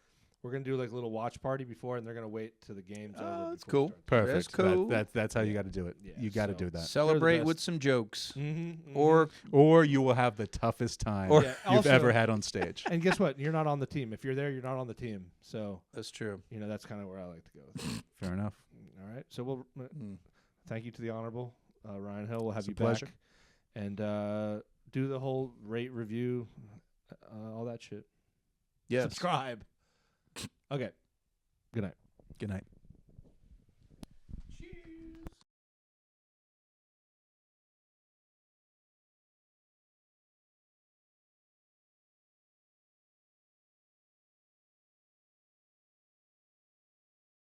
We're gonna do like a little watch party before, and they're gonna wait till the game's over. Oh, that's before we cool. start. Perfect. That's cool. That's how you got to do it. Yeah, you got to so- do that. Celebrate best. with some jokes, Mm-hmm, or You will have the toughest time Or- Yeah, you've also- ever had on stage. and guess what? You're not on the team. If you're there, you're not on the team. So that's true. that's kind of where I like to go. With it. Fair enough. All right. So we'll Mm. thank you to the honorable Ryan Hill. We'll have It's a you pleasure. back and do the whole rate review, all that shit. Yes. Subscribe. Okay. Good night. Good night.